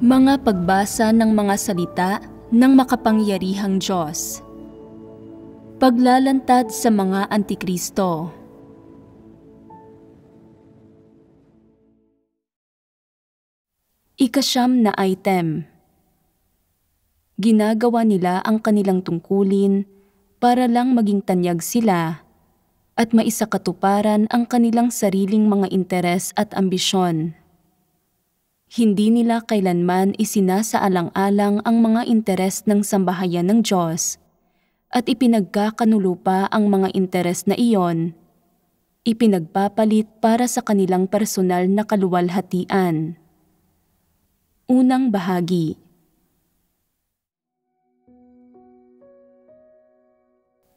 Mga pagbasa ng mga salita ng makapangyarihang Diyos. Paglalantad sa mga Antikristo. Ikasyam na item. Ginagawa nila ang kanilang tungkulin para lang maging tanyag sila at maisakatuparan ang kanilang sariling mga interes at ambisyon. Hindi nila kailanman isinasaalang-alang ang mga interes ng sambahayan ng Diyos at ipinagkakanulupa ang mga interes na iyon, ipinagpapalit para sa kanilang personal na kaluwalhatian. Unang bahagi.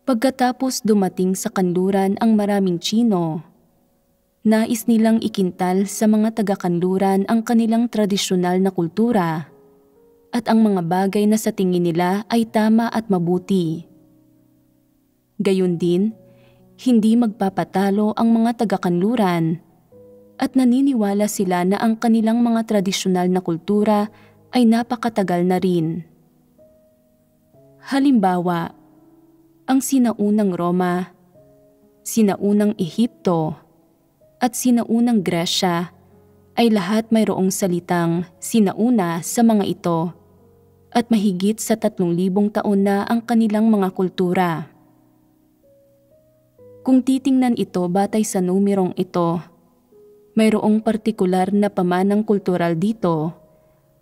Pagkatapos dumating sa kanluran ang maraming Tsino, nais nilang ikintal sa mga taga-kanluran ang kanilang tradisyonal na kultura at ang mga bagay na sa tingin nila ay tama at mabuti. Gayon din, hindi magpapatalo ang mga taga-kanluran at naniniwala sila na ang kanilang mga tradisyonal na kultura ay napakatagal na rin. Halimbawa, ang sinaunang Roma, sinaunang Ehipto, at sinaunang Gresya ay lahat mayroong salitang sinauna sa mga ito at mahigit sa 3,000 taon na ang kanilang mga kultura. Kung titingnan ito batay sa numerong ito, mayroong partikular na pamanang kultural dito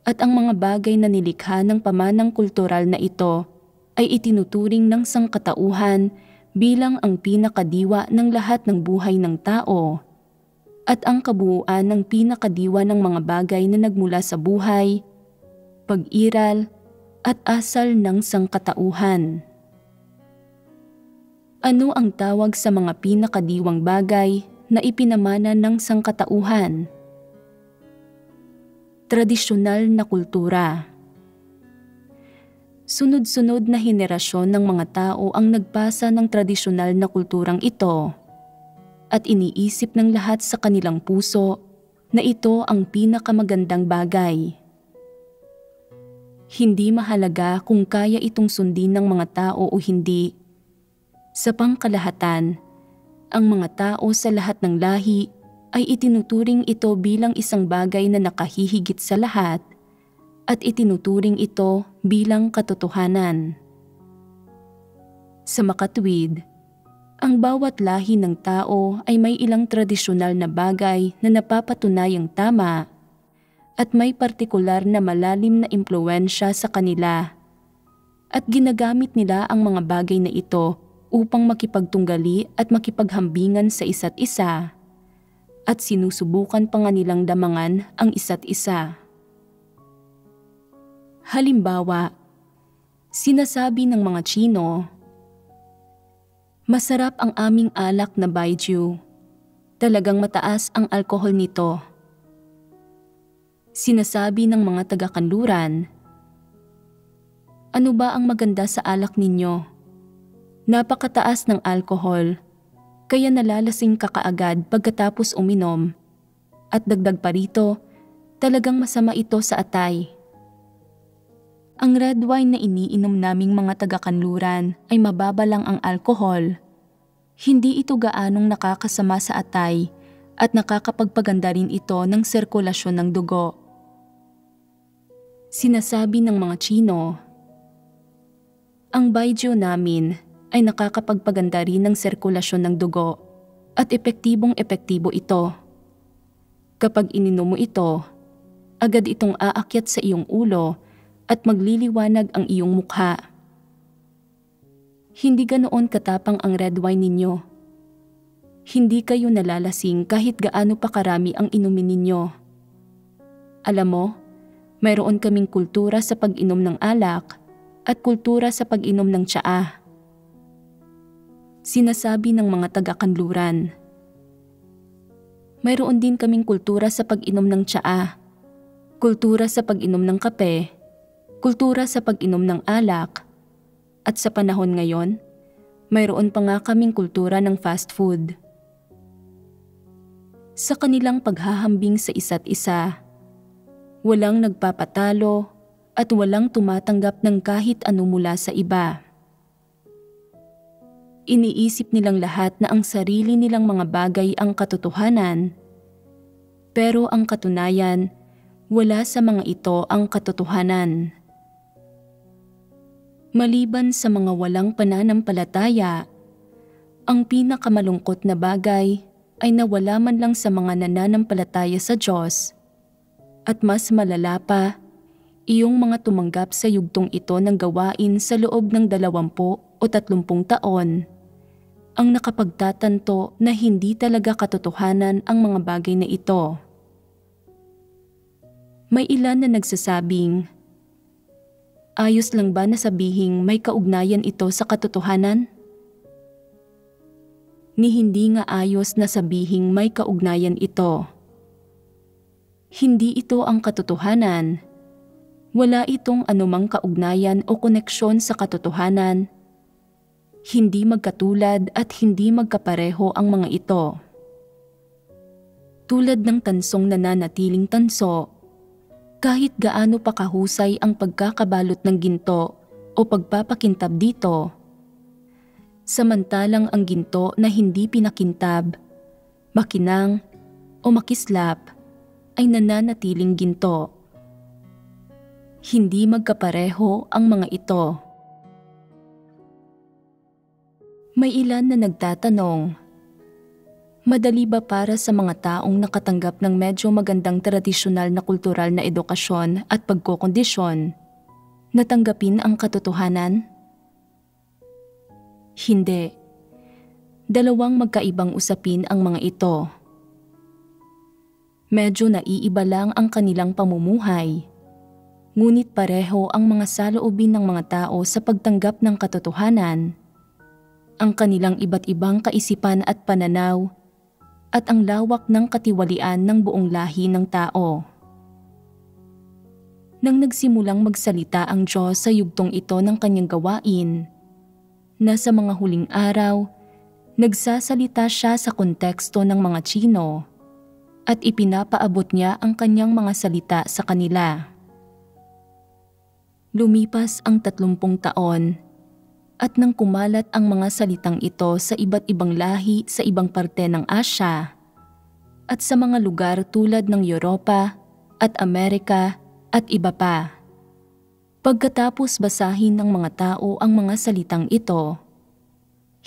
at ang mga bagay na nilikha ng pamanang kultural na ito ay itinuturing ng sangkatauhan bilang ang pinakadiwa ng lahat ng buhay ng tao at ang kabuuan ng pinakadiwa ng mga bagay na nagmula sa buhay, pag-iral, at asal ng sangkatauhan. Ano ang tawag sa mga pinakadiwang bagay na ipinamana ng sangkatauhan? Tradisyonal na kultura. Sunod-sunod na henerasyon ng mga tao ang nagpasa ng tradisyonal na kulturang ito at iniisip ng lahat sa kanilang puso na ito ang pinakamagandang bagay. Hindi mahalaga kung kaya itong sundin ng mga tao o hindi. Sa pangkalahatan, ang mga tao sa lahat ng lahi ay itinuturing ito bilang isang bagay na nakahihigit sa lahat at itinuturing ito bilang katotohanan. Sa makatuwid, ang bawat lahi ng tao ay may ilang tradisyonal na bagay na napapatunayang tama at may partikular na malalim na impluwensya sa kanila at ginagamit nila ang mga bagay na ito upang makipagtunggali at makipaghambingan sa isa't isa at sinusubukan pa nga nilang damangan ang isa't isa. Halimbawa, sinasabi ng mga Tsino, "Masarap ang aming alak na baijiu. Talagang mataas ang alkohol nito." Sinasabi ng mga taga-kanluran, "Ano ba ang maganda sa alak ninyo? Napakataas ng alkohol, kaya nalalasing ka kaagad pagkatapos uminom. At dagdag pa rito, talagang masama ito sa atay." Ang red wine na iniinom naming mga taga-kanluran ay mababa lang ang alkohol. Hindi ito gaanong nakakasama sa atay at nakakapagpaganda rin ito ng sirkulasyon ng dugo. Sinasabi ng mga Tsino, "Ang baijiu namin ay nakakapagpaganda rin ng sirkulasyon ng dugo at epektibong-epektibo ito. Kapag ininom mo ito, agad itong aakyat sa iyong ulo at magliliwanag ang iyong mukha. Hindi ganoon katapang ang red wine ninyo. Hindi kayo nalalasing kahit gaano pa karami ang inumin ninyo. Alam mo, mayroon kaming kultura sa pag-inom ng alak at kultura sa pag-inom ng tsaa." Sinasabi ng mga taga-kanluran, "Mayroon din kaming kultura sa pag-inom ng tsaa, kultura sa pag-inom ng kape, kultura sa pag-inom ng alak, at sa panahon ngayon, mayroon pa nga kaming kultura ng fast food." Sa kanilang paghahambing sa isa't isa, Walang nagpapatalo at walang tumatanggap ng kahit ano mula sa iba. Iniisip nilang lahat na ang sarili nilang mga bagay ang katotohanan, pero ang katunayan, wala sa mga ito ang katotohanan. Maliban sa mga walang pananampalataya, ang pinakamalungkot na bagay ay nawala man lang sa mga nananampalataya sa Diyos. At mas malala pa, iyong mga tumanggap sa yugtong ito ng gawain sa loob ng 20 o 30 taon, ang nakapagtatanto na hindi talaga katotohanan ang mga bagay na ito. May ilan na nagsasabing, ayos lang ba na sabihing may kaugnayan ito sa katotohanan? Ni hindi nga ayos na sabihing may kaugnayan ito. Hindi ito ang katotohanan. Wala itong anumang kaugnayan o koneksyon sa katotohanan. Hindi magkatulad at hindi magkapareho ang mga ito. Tulad ng tansong nananatiling tanso, kahit gaano pa kahusay ang pagkakabalot ng ginto o pagpapakintab dito, samantalang ang ginto na hindi pinakintab, makinang o makislap ay nananatiling ginto. Hindi magkapareho ang mga ito. May ilan na nagtatanong, madali ba para sa mga taong nakatanggap ng medyo magandang tradisyonal na kultural na edukasyon at pagkokondisyon na tanggapin ang katotohanan? Hindi. Dalawang magkaibang usapin ang mga ito. Medyo naiiba lang ang kanilang pamumuhay, ngunit pareho ang mga saloobin ng mga tao sa pagtanggap ng katotohanan, ang kanilang iba't ibang kaisipan at pananaw, at ang lawak ng katiwalian ng buong lahi ng tao. Nang nagsimulang magsalita ang Diyos sa yugtong ito ng kanyang gawain, na sa mga huling araw, nagsasalita siya sa konteksto ng mga Tsino at ipinapaabot niya ang kanyang mga salita sa kanila. Lumipas ang 30 taon at nang kumalat ang mga salitang ito sa iba't ibang lahi sa ibang parte ng Asya at sa mga lugar tulad ng Europa at Amerika at iba pa. Pagkatapos basahin ng mga tao ang mga salitang ito,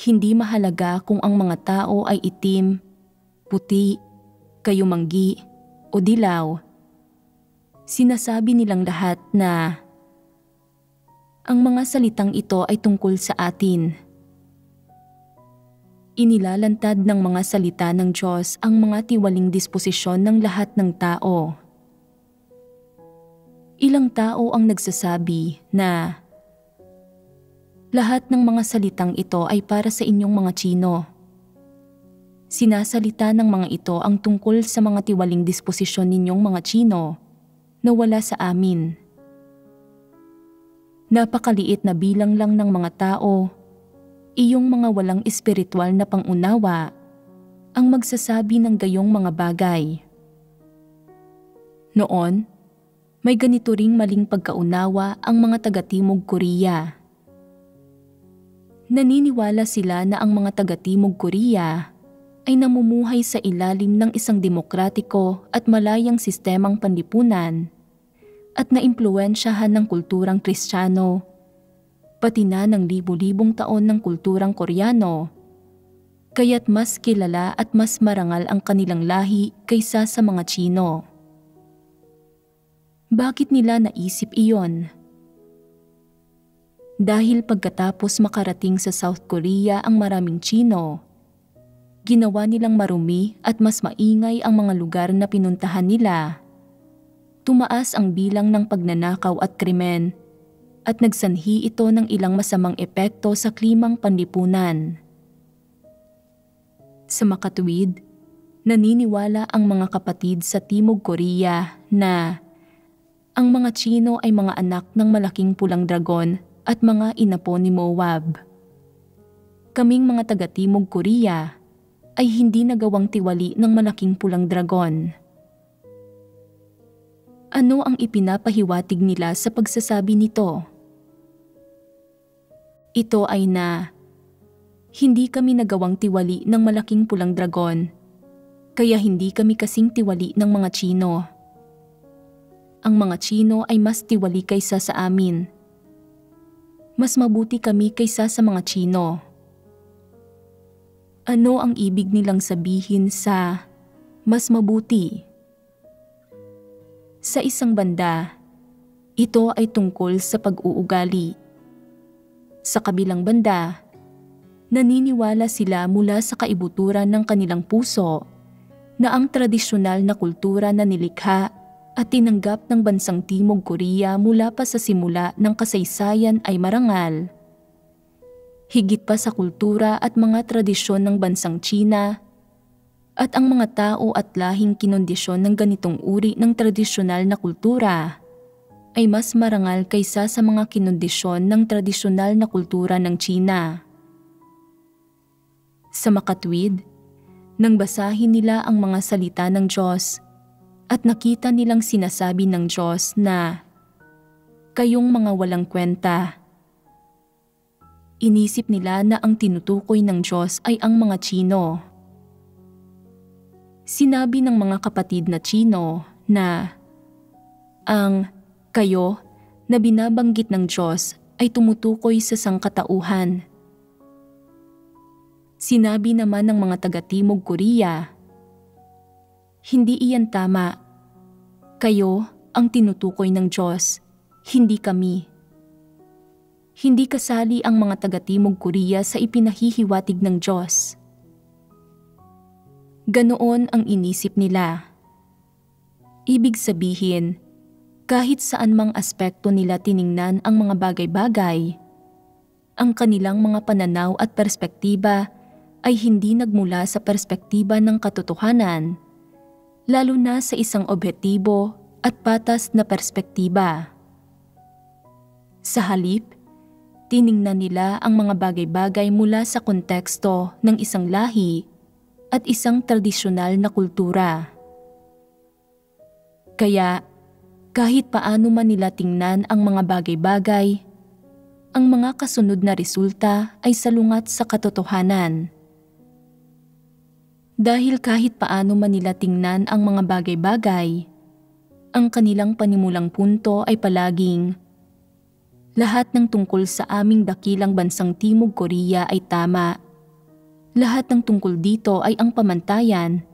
hindi mahalaga kung ang mga tao ay itim, puti, kayumanggi o dilaw. Sinasabi nilang lahat na ang mga salitang ito ay tungkol sa atin. Inilalantad ng mga salita ng Diyos ang mga tiwaling disposisyon ng lahat ng tao. Ilang tao ang nagsasabi na lahat ng mga salitang ito ay para sa inyong mga Tsino. Sinasalita ng mga ito ang tungkol sa mga tiwaling disposisyon ninyong mga Tsino na wala sa amin. Napakaliit na bilang lang ng mga tao, iyong mga walang espiritual na pangunawa, ang magsasabi ng gayong mga bagay. Noon, may ganito ring maling pagkaunawa ang mga taga-Timog Korea. Naniniwala sila na ang mga taga-Timog Korea ay namumuhay sa ilalim ng isang demokratiko at malayang sistemang panlipunan at naimpluwensyahan ng kulturang Kristiyano, pati na ng libu-libong taon ng kulturang Koreano, kaya't mas kilala at mas marangal ang kanilang lahi kaysa sa mga Tsino. Bakit nila naisip iyon? Dahil pagkatapos makarating sa South Korea ang maraming Tsino, ginawa nilang marumi at mas maingay ang mga lugar na pinuntahan nila. Tumaas ang bilang ng pagnanakaw at krimen at nagsanhi ito ng ilang masamang epekto sa klimang panlipunan. Sa makatuwid, naniniwala ang mga kapatid sa Timog Korea na ang mga Tsino ay mga anak ng malaking pulang dragon at mga inapo ni Moab. Kaming mga taga-Timog Korea ay hindi nagawang tiwali ng malaking pulang dragon. Ano ang ipinapahiwatig nila sa pagsasabi nito? Ito ay na hindi kami nagawang tiwali ng malaking pulang dragon, kaya hindi kami kasing tiwali ng mga Tsino. Ang mga Tsino ay mas tiwali kaysa sa amin. Mas mabuti kami kaysa sa mga Tsino. Ano ang ibig nilang sabihin sa mas mabuti? Sa isang banda, ito ay tungkol sa pag-uugali. Sa kabilang banda, naniniwala sila mula sa kaibuturan ng kanilang puso na ang tradisyonal na kultura na nilikha at tinanggap ng bansang Timog Korea mula pa sa simula ng kasaysayan ay marangal. Higit pa sa kultura at mga tradisyon ng bansang Tsina, at ang mga tao at lahing kinondisyon ng ganitong uri ng tradisyonal na kultura ay mas marangal kaysa sa mga kinondisyon ng tradisyonal na kultura ng Tsina. Sa makatwid, nang basahin nila ang mga salita ng Diyos at nakita nilang sinasabi ng Diyos na, "Kayong mga walang kwenta." Inisip nila na ang tinutukoy ng Diyos ay ang mga Tsino. Sinabi ng mga kapatid na Tsino na ang "kayo" na binabanggit ng Diyos ay tumutukoy sa sangkatauhan. Sinabi naman ng mga taga-Timog Korea, "Hindi iyan tama. Kayo ang tinutukoy ng Diyos, hindi kami." Hindi kasali ang mga taga-Timog Korea sa ipinahihiwatig ng Diyos. Ganoon ang inisip nila. Ibig sabihin, kahit saan mang aspekto nila tiningnan ang mga bagay-bagay, ang kanilang mga pananaw at perspektiba ay hindi nagmula sa perspektiba ng katotohanan, lalo na sa isang objektibo at patas na perspektiba. Sa halip, tiningnan nila ang mga bagay-bagay mula sa konteksto ng isang lahi at isang tradisyonal na kultura. Kaya, kahit paano man nila tingnan ang mga bagay-bagay, ang mga kasunod na resulta ay salungat sa katotohanan. Dahil kahit paano man nila tingnan ang mga bagay-bagay, ang kanilang panimulang punto ay palaging, lahat ng tungkol sa aming dakilang bansang Timog Korea ay tama. Lahat ng tungkol dito ay ang pamantayan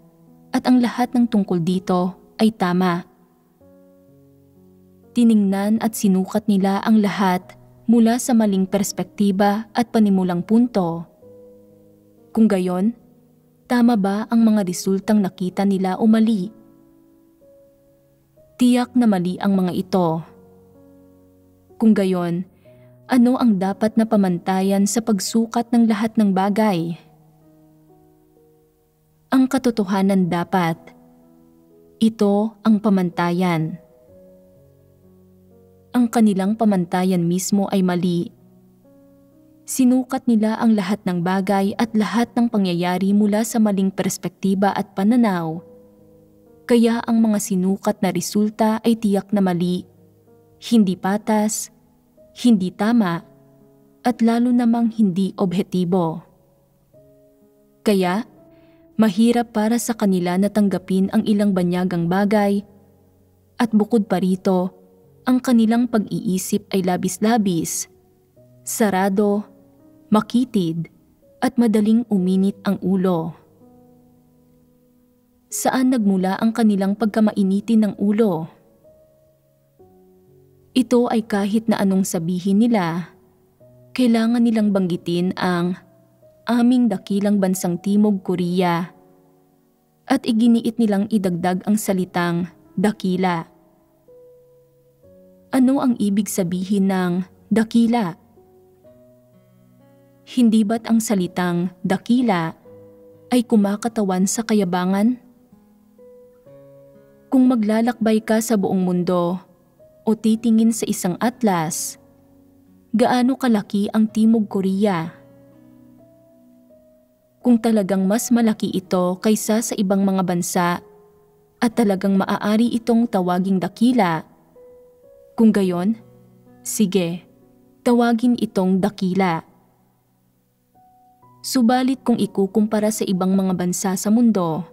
at ang lahat ng tungkol dito ay tama. Tiningnan at sinukat nila ang lahat mula sa maling perspektiba at panimulang punto. Kung gayon, tama ba ang mga resultang nakita nila o mali? Tiyak na mali ang mga ito. Kung gayon, ano ang dapat na pamantayan sa pagsukat ng lahat ng bagay? Ang katotohanan dapat. Ito ang pamantayan. Ang kanilang pamantayan mismo ay mali. Sinukat nila ang lahat ng bagay at lahat ng pangyayari mula sa maling perspektiba at pananaw. Kaya ang mga sinukat na resulta ay tiyak na mali, hindi patas, hindi tama, at lalo namang hindi objektibo. Kaya, mahirap para sa kanila na tanggapin ang ilang banyagang bagay at bukod pa rito, ang kanilang pag-iisip ay labis-labis, sarado, makitid, at madaling uminit ang ulo. Saan nagmula ang kanilang pagkamainitin ng ulo? Ito ay kahit na anong sabihin nila, kailangan nilang banggitin ang aming dakilang bansang Timog Korea at iginiit nilang idagdag ang salitang dakila. Ano ang ibig sabihin ng dakila? Hindi ba't ang salitang dakila ay kumakatawan sa kayabangan? Kung maglalakbay ka sa buong mundo o titingin sa isang atlas, gaano kalaki ang Timog Korea? Kung talagang mas malaki ito kaysa sa ibang mga bansa, at talagang maaari itong tawaging dakila. Kung gayon, sige, tawagin itong dakila. Subalit kung ikukumpara sa ibang mga bansa sa mundo,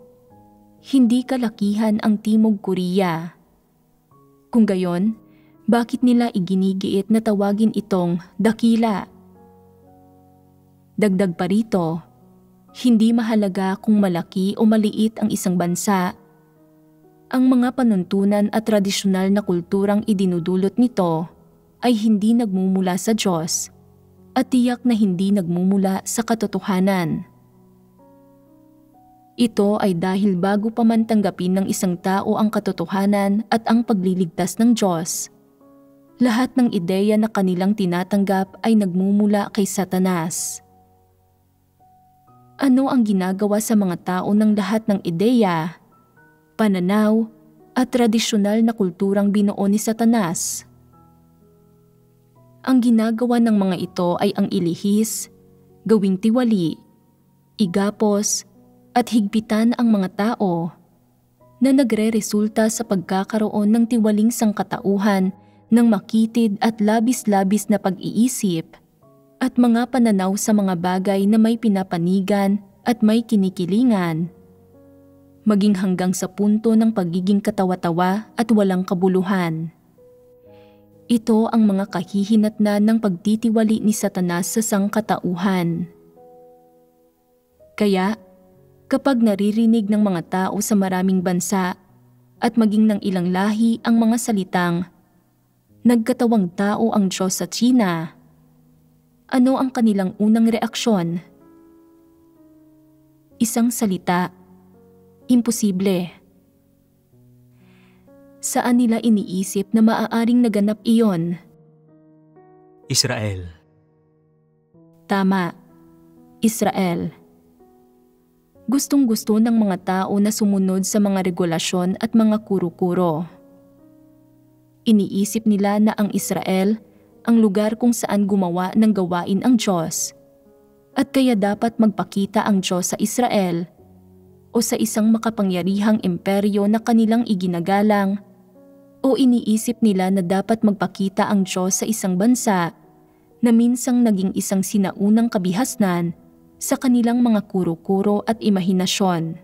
hindi kalakihan ang Timog Korea. Kung gayon, bakit nila iginigiit na tawagin itong dakila? Dagdag pa rito, hindi mahalaga kung malaki o maliit ang isang bansa. Ang mga panuntunan at tradisyonal na kulturang idinudulot nito ay hindi nagmumula sa Diyos at tiyak na hindi nagmumula sa katotohanan. Ito ay dahil bago pa man tanggapin ng isang tao ang katotohanan at ang pagliligtas ng Diyos, lahat ng ideya na kanilang tinatanggap ay nagmumula kay Satanas. Ano ang ginagawa sa mga tao ng lahat ng ideya, pananaw at tradisyonal na kulturang binuo ni Satanas? Ang ginagawa ng mga ito ay ang ilihis, gawing tiwali, igapos at higpitan ang mga tao na nagre-resulta sa pagkakaroon ng tiwaling sangkatauhan ng makitid at labis-labis na pag-iisip at mga pananaw sa mga bagay na may pinapanigan at may kinikilingan, maging hanggang sa punto ng pagiging katawa-tawa at walang kabuluhan. Ito ang mga kahihinatnan ng pagtitiwali ni Satanas sa sangkatauhan. Kaya, kapag naririnig ng mga tao sa maraming bansa at maging ng ilang lahi ang mga salitang, "Nagkatawang tao ang Diyos sa Tsina," ano ang kanilang unang reaksyon? Isang salita, imposible. Saan nila iniisip na maaaring naganap iyon? Israel. Tama, Israel. Gustong-gusto ng mga tao na sumunod sa mga regulasyon at mga kuro-kuro. Iniisip nila na ang Israel ang lugar kung saan gumawa ng gawain ang Diyos, at kaya dapat magpakita ang Diyos sa Israel o sa isang makapangyarihang imperyo na kanilang iginagalang, o iniisip nila na dapat magpakita ang Diyos sa isang bansa na minsang naging isang sinaunang kabihasnan sa kanilang mga kuro-kuro at imahinasyon.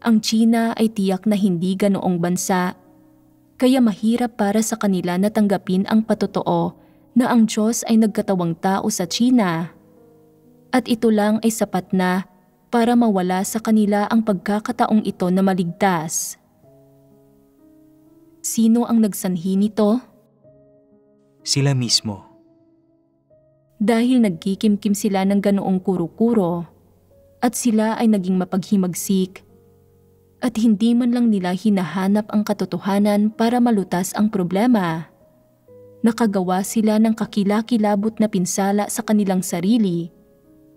Ang Tsina ay tiyak na hindi ganoong bansa, kaya mahirap para sa kanila na tanggapin ang patotoo na ang Diyos ay nagkatawang tao sa Tsina, at ito lang ay sapat na para mawala sa kanila ang pagkakataong ito na maligtas. Sino ang nagsanhi nito? Sila mismo. Dahil nagkikimkim sila ng ganoong kuro-kuro at sila ay naging mapaghimagsik at hindi man lang nila hinahanap ang katotohanan para malutas ang problema. Nakagawa sila ng kakilakilabot na pinsala sa kanilang sarili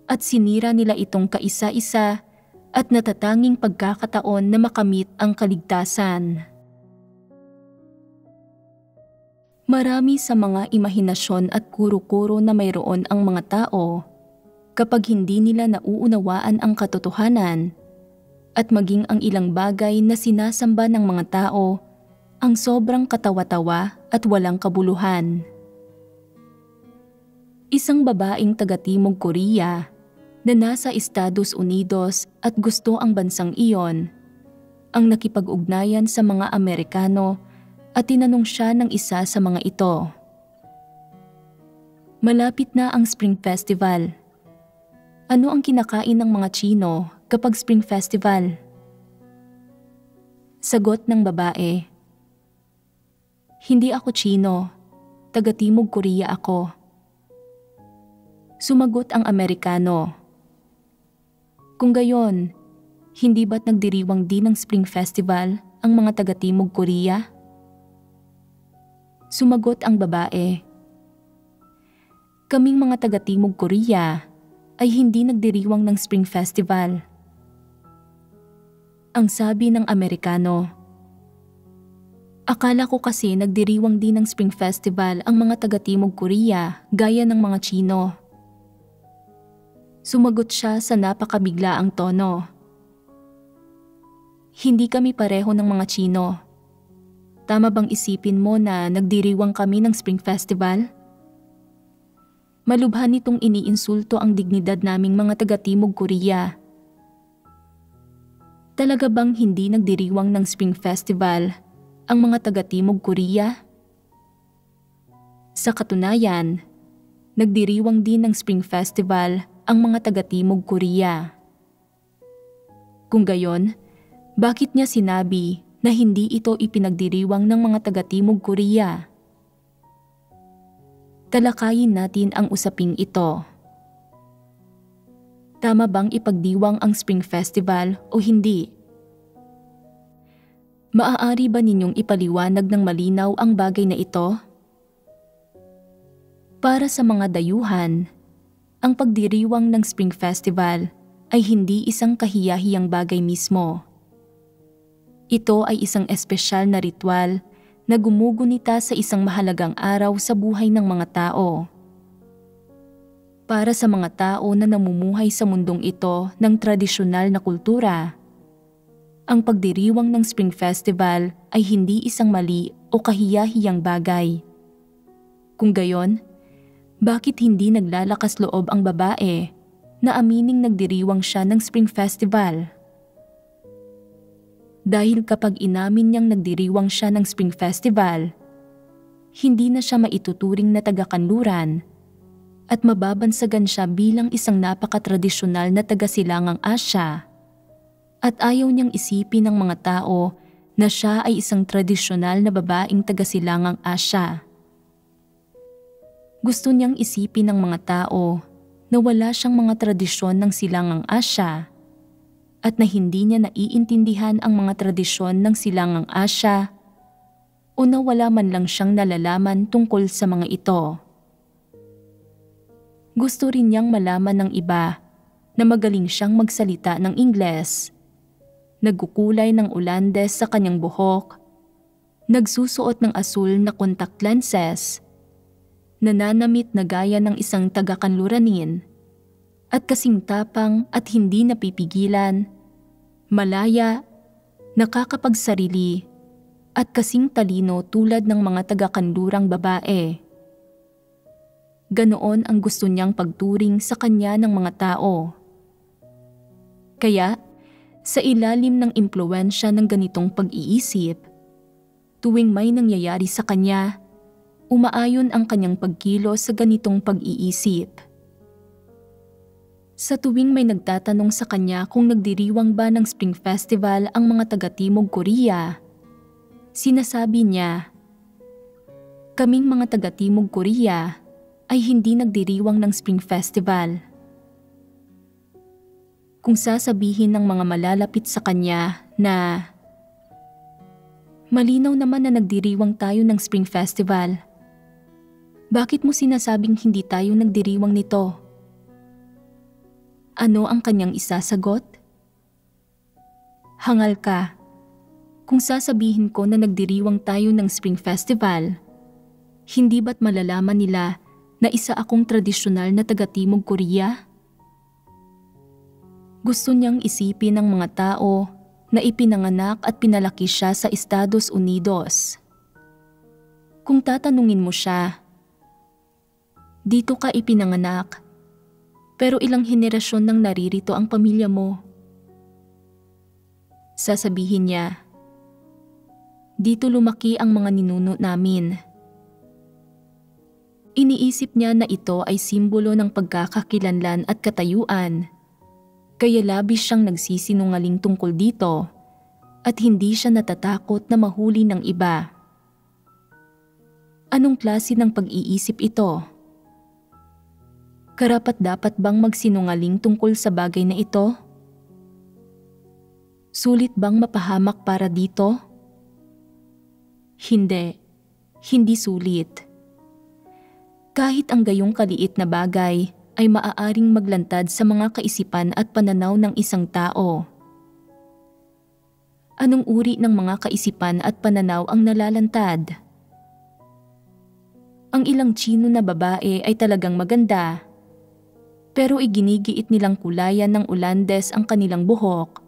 at sinira nila itong kaisa-isa at natatanging pagkakataon na makamit ang kaligtasan. Marami sa mga imahinasyon at kuro-kuro na mayroon ang mga tao kapag hindi nila nauunawaan ang katotohanan at maging ang ilang bagay na sinasamba ng mga tao ang sobrang katawa-tawa at walang kabuluhan. Isang babaeng taga-Timog Korea na nasa Estados Unidos at gusto ang bansang iyon ang nakipag-ugnayan sa mga Amerikano at tinanong siya ng isa sa mga ito. Malapit na ang Spring Festival. Ano ang kinakain ng mga Tsino kapag Spring Festival? Sagot ng babae, "Hindi ako Tsino, taga-Timog Korea ako." Sumagot ang Amerikano, "Kung gayon, hindi ba't nagdiriwang din ng Spring Festival ang mga taga-Timog Korea?" Sumagot ang babae, "Kaming mga taga-Timog Korea ay hindi nagdiriwang ng Spring Festival." Ang sabi ng Amerikano, "Akala ko kasi nagdiriwang din ng Spring Festival ang mga taga-Timog Korea gaya ng mga Tsino." Sumagot siya sa napakabiglaang tono, Hindi kami pareho ng mga Chino. Tama bang isipin mo na nagdiriwang kami ng Spring Festival? Malubha nitong iniinsulto ang dignidad naming mga taga-Timog Korea. Talaga bang hindi nagdiriwang ng Spring Festival ang mga taga-Timog Korea? Sa katunayan, nagdiriwang din ng Spring Festival ang mga taga-Timog Korea. Kung gayon, bakit niya sinabi na hindi ito ipinagdiriwang ng mga taga-Timog Korea? Talakayin natin ang usaping ito. Tama bang ipagdiwang ang Spring Festival o hindi? Maaari ba ninyong ipaliwanag ng malinaw ang bagay na ito? Para sa mga dayuhan, ang pagdiriwang ng Spring Festival ay hindi isang kahiyahiyang bagay mismo. Ito ay isang espesyal na ritual na gumugunita sa isang mahalagang araw sa buhay ng mga tao. Para sa mga tao na namumuhay sa mundong ito ng tradisyonal na kultura, ang pagdiriwang ng Spring Festival ay hindi isang mali o kahiyahiyang bagay. Kung gayon, bakit hindi naglalakas loob ang babae na amining nagdiriwang siya ng Spring Festival? Dahil kapag inamin niyang nagdiriwang siya ng Spring Festival, hindi na siya maituturing na taga-kanluran at mababansagan siya bilang isang napaka-tradisyonal na taga-silangang Asya. At ayaw niyang isipin ng mga tao na siya ay isang tradisyonal na babaeng taga-silangang Asya. Gusto niyang isipin ng mga tao na wala siyang mga tradisyon ng silangang Asya at na hindi niya naiintindihan ang mga tradisyon ng silangang Asya o na wala man lang siyang nalalaman tungkol sa mga ito. Gusto rin niyang malaman ng iba na magaling siyang magsalita ng Ingles, nagkukulay ng Ulandes sa kanyang buhok, nagsusuot ng asul na contact lenses, nananamit na gaya ng isang taga-kanluranin, at kasing tapang at hindi napipigilan, malaya, nakakapagsarili, at kasing talino tulad ng mga taga-kanlurang babae. Ganoon ang gusto niyang pagturing sa kanya ng mga tao. Kaya, sa ilalim ng impluwensya ng ganitong pag-iisip, tuwing may nangyayari sa kanya, umaayon ang kanyang pagkilos sa ganitong pag-iisip. Sa tuwing may nagtatanong sa kanya kung nagdiriwang ba ng Spring Festival ang mga taga-Timog Korea, sinasabi niya, "Kaming mga taga-Timog Korea ay hindi nagdiriwang ng Spring Festival." Kung sasabihin ng mga malalapit sa kanya na, "Malinaw naman na nagdiriwang tayo ng Spring Festival. Bakit mo sinasabing hindi tayo nagdiriwang nito?" Ano ang kanyang isasagot? Hangal ka. Kung sasabihin ko na nagdiriwang tayo ng Spring Festival, hindi ba't malalaman nila na isa akong tradisyonal na taga-Timog Korea? Gusto niyang isipin ng mga tao na ipinanganak at pinalaki siya sa Estados Unidos. Kung tatanungin mo siya, "Dito ka ipinanganak, pero ilang henerasyon nang naririto ang pamilya mo?" Sasabihin niya, "Dito lumaki ang mga ninuno namin." Iniisip niya na ito ay simbolo ng pagkakakilanlan at katayuan, kaya labis siyang nagsisinungaling tungkol dito at hindi siya natatakot na mahuli ng iba. Anong klase ng pag-iisip ito? Karapat-dapat bang magsinungaling tungkol sa bagay na ito? Sulit bang mapahamak para dito? Hindi sulit. Kahit ang gayong kaliit na bagay ay maaaring maglantad sa mga kaisipan at pananaw ng isang tao. Anong uri ng mga kaisipan at pananaw ang nalalantad? Ang ilang Chino na babae ay talagang maganda, pero iginigiit nilang kulayan ng Ulandes ang kanilang buhok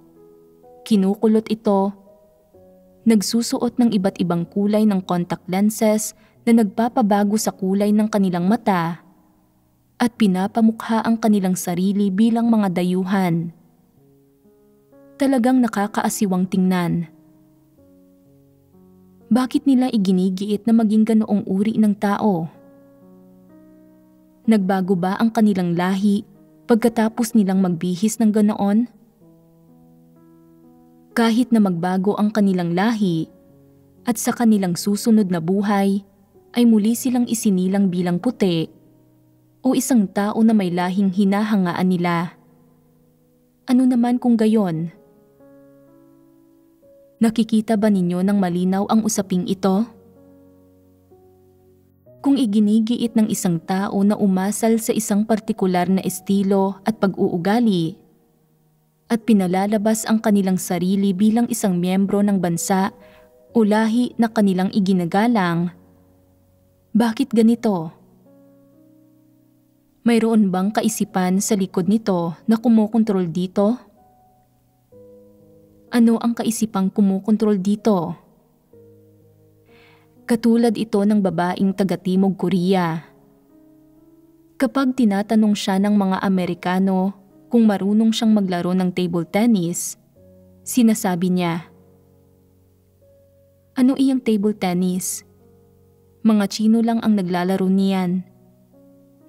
Kinukulot ito, nagsusuot ng iba't ibang kulay ng contact lenses na nagpapabago sa kulay ng kanilang mata at pinapamukha ang kanilang sarili bilang mga dayuhan. Talagang nakakaasiwang tingnan. Bakit nila iginigiit na maging ganoong uri ng tao? Nagbago ba ang kanilang lahi pagkatapos nilang magbihis ng ganoon? Kahit na magbago ang kanilang lahi at sa kanilang susunod na buhay ay muli silang isinilang bilang puti o isang tao na may lahing hinahangaan nila. Ano naman kung gayon? Nakikita ba ninyo ng malinaw ang usaping ito? Kung iginigiit ng isang tao na umasal sa isang partikular na estilo at pag-uugali at pinalalabas ang kanilang sarili bilang isang miyembro ng bansa o lahi na kanilang iginagalang, bakit ganito? Mayroon bang kaisipan sa likod nito na kumokontrol dito? Ano ang kaisipang kumukontrol dito? Katulad ito ng babaeng taga-Timog Korea. Kapag tinatanong siya ng mga Amerikano kung marunong siyang maglaro ng table tennis, sinasabi niya, "Ano iyang table tennis? Mga Chino lang ang naglalaro niyan.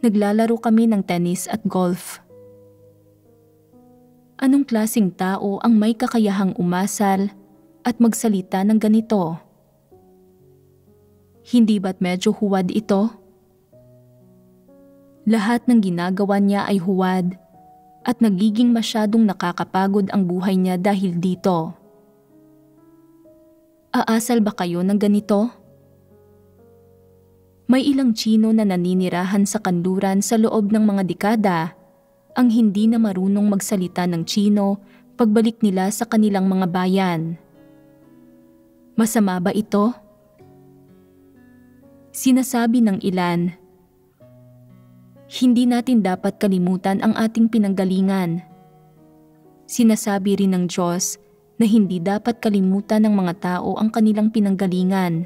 Naglalaro kami ng tennis at golf." Anong klaseng tao ang may kakayahang umasal at magsalita ng ganito? Hindi ba't medyo huwad ito? Lahat ng ginagawa niya ay huwad at nagiging masyadong nakakapagod ang buhay niya dahil dito. Aasal ba kayo ng ganito? May ilang Chino na naninirahan sa kanluran sa loob ng mga dekada ang hindi na marunong magsalita ng Chino pagbalik nila sa kanilang mga bayan. Masama ba ito? Sinasabi ng ilan, hindi natin dapat kalimutan ang ating pinanggalingan. Sinasabi rin ng Diyos na hindi dapat kalimutan ng mga tao ang kanilang pinanggalingan.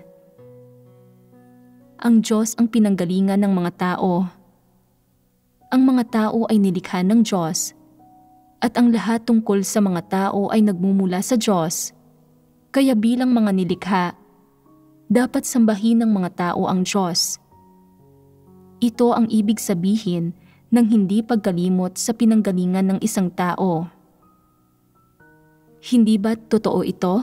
Ang Diyos ang pinanggalingan ng mga tao. Ang mga tao ay nilikha ng Diyos at ang lahat tungkol sa mga tao ay nagmumula sa Diyos. Kaya bilang mga nilikha, dapat sambahin ng mga tao ang Diyos. Ito ang ibig sabihin ng hindi pagkalimot sa pinanggalingan ng isang tao. Hindi ba totoo ito?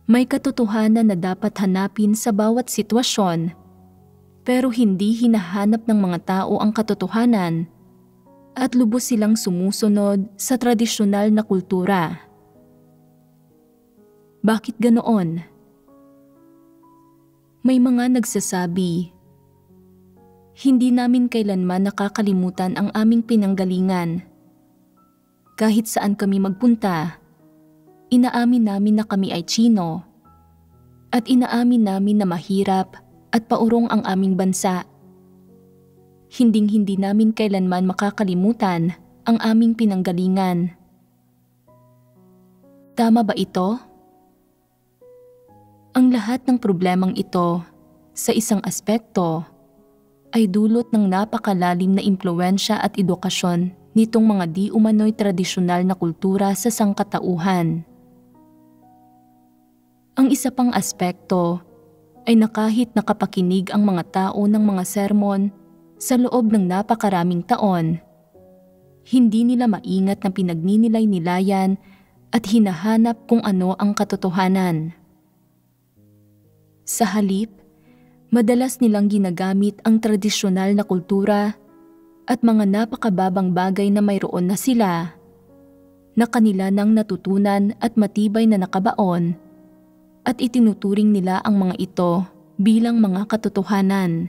May katotohanan na dapat hanapin sa bawat sitwasyon, pero hindi hinahanap ng mga tao ang katotohanan at lubos silang sumusunod sa tradisyonal na kultura. Bakit ganoon? May mga nagsasabi, hindi namin kailanman nakakalimutan ang aming pinanggalingan. Kahit saan kami magpunta, inaamin namin na kami ay Chino at inaamin namin na mahirap at paurong ang aming bansa. Hinding-hindi namin kailanman makakalimutan ang aming pinanggalingan. Tama ba ito? Ang lahat ng problemang ito, sa isang aspekto, ay dulot ng napakalalim na impluwensya at edukasyon nitong mga di umano'y tradisyonal na kultura sa sangkatauhan. Ang isa pang aspekto ay na kahit nakapakinig ang mga tao ng mga sermon sa loob ng napakaraming taon, hindi nila maingat na pinagninilayan at hinahanap kung ano ang katotohanan. Sa halip, madalas nilang ginagamit ang tradisyonal na kultura at mga napakababang bagay na mayroon na sila, na kanila nang natutunan at matibay na nakabaon, at itinuturing nila ang mga ito bilang mga katotohanan.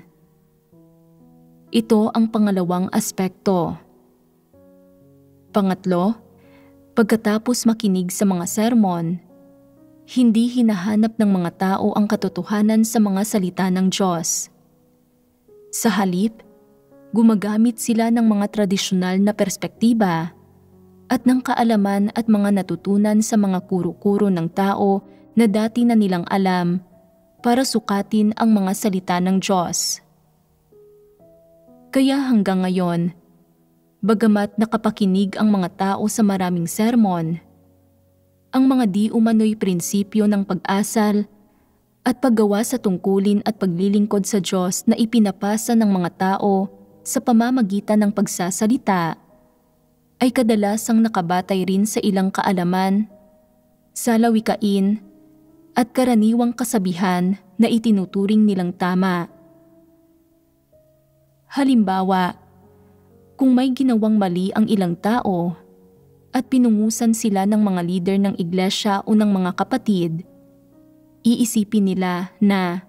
Ito ang pangalawang aspekto. Pangatlo, pagkatapos makinig sa mga sermon, hindi hinahanap ng mga tao ang katotohanan sa mga salita ng Diyos. Sa halip, gumagamit sila ng mga tradisyonal na perspektiba at ng kaalaman at mga natutunan sa mga kuro-kuro ng tao na dati na nilang alam para sukatin ang mga salita ng Diyos. Kaya hanggang ngayon, bagamat nakapakinig ang mga tao sa maraming sermon, ang mga di umano'y prinsipyo ng pag-asal at paggawa sa tungkulin at paglilingkod sa Diyos na ipinapasa ng mga tao sa pamamagitan ng pagsasalita ay kadalasang nakabatay rin sa ilang kaalaman, salawikain at karaniwang kasabihan na itinuturing nilang tama. Halimbawa, kung may ginawang mali ang ilang tao at pinungusan sila ng mga lider ng iglesia o ng mga kapatid, iisipin nila na,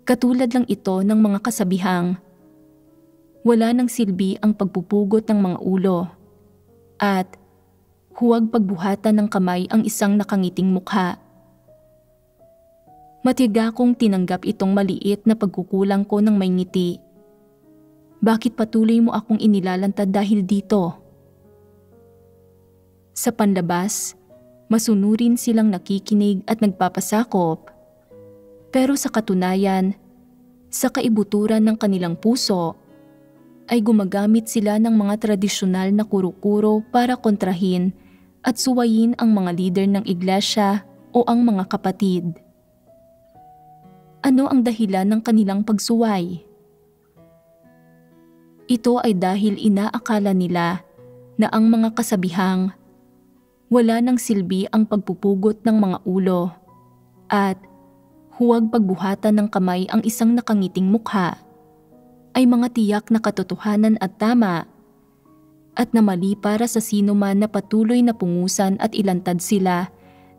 katulad lang ito ng mga kasabihang, wala nang silbi ang pagpupugot ng mga ulo at huwag pagbuhatan ng kamay ang isang nakangiting mukha. Matiga kong tinanggap itong maliit na pagkukulang ko ng may ngiti. Bakit patuloy mo akong inilalantad dahil dito? Sa panlabas, masunurin silang nakikinig at nagpapasakop. Pero sa katunayan, sa kaibuturan ng kanilang puso, ay gumagamit sila ng mga tradisyonal na kuro-kuro para kontrahin at suwayin ang mga lider ng iglesia o ang mga kapatid. Ano ang dahilan ng kanilang pagsuway? Ito ay dahil inaakala nila na ang mga kasabihang wala nang silbi ang pagpupugot ng mga ulo at huwag pagbuhatan ng kamay ang isang nakangiting mukha ay mga tiyak na katotohanan at tama at na mali para sa sino man na patuloy na pungusan at ilantad sila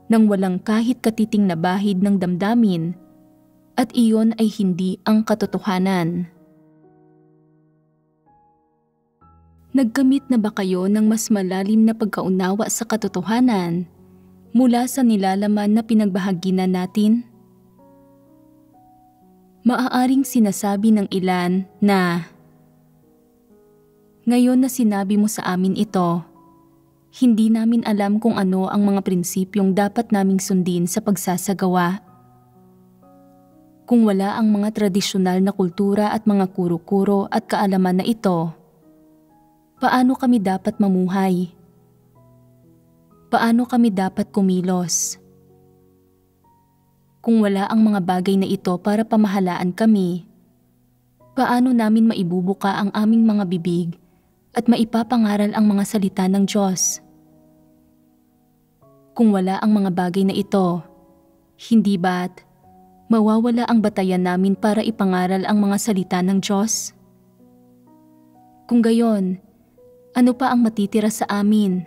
nang walang kahit katiting na bahid ng damdamin at iyon ay hindi ang katotohanan. Nagkamit na ba kayo ng mas malalim na pagkaunawa sa katotohanan mula sa nilalaman na pinagbahaginan natin? Maaaring sinasabi ng ilan na, ngayon na sinabi mo sa amin ito, hindi namin alam kung ano ang mga prinsipyong dapat naming sundin sa pagsasagawa. Kung wala ang mga tradisyonal na kultura at mga kuro-kuro at kaalaman na ito, paano kami dapat mamuhay? Paano kami dapat kumilos? Kung wala ang mga bagay na ito para pamahalaan kami, paano namin maibubuka ang aming mga bibig at maipapangaral ang mga salita ng Diyos? Kung wala ang mga bagay na ito, hindi ba't mawawala ang batayan namin para ipangaral ang mga salita ng Diyos? Kung gayon, ano pa ang matitira sa amin?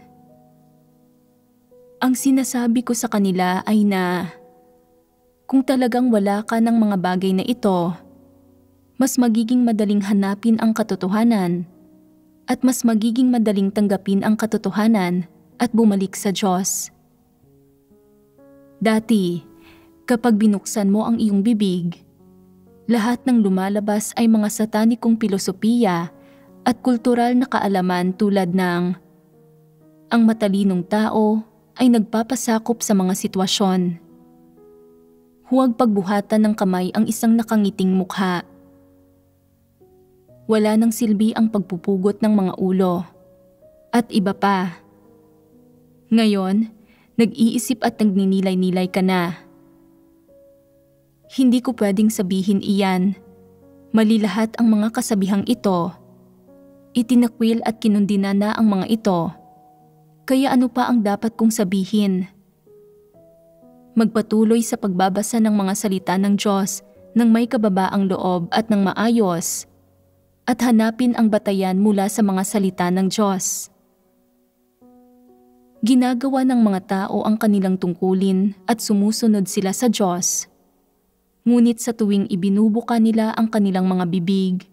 Ang sinasabi ko sa kanila ay na kung talagang wala ka ng mga bagay na ito, mas magiging madaling hanapin ang katotohanan at mas magiging madaling tanggapin ang katotohanan at bumalik sa Diyos. Dati, kapag binuksan mo ang iyong bibig, lahat ng lumalabas ay mga satanikong pilosopiya at kultural na kaalaman tulad ng ang matalinong tao ay nagpapasakop sa mga sitwasyon. Huwag pagbuhatan ng kamay ang isang nakangiting mukha. Wala nang silbi ang pagpupugot ng mga ulo. At iba pa. Ngayon, nag-iisip at nagninilay-nilay ka na. Hindi ko pwedeng sabihin iyan. Mali lahat ang mga kasabihang ito. Itinakwil at kinundina na ang mga ito. Kaya ano pa ang dapat kong sabihin? Magpatuloy sa pagbabasa ng mga salita ng Diyos ng may kababaang loob at ng maayos at hanapin ang batayan mula sa mga salita ng Diyos. Ginagawa ng mga tao ang kanilang tungkulin at sumusunod sila sa Diyos. Ngunit sa tuwing ibinubuka nila ang kanilang mga bibig,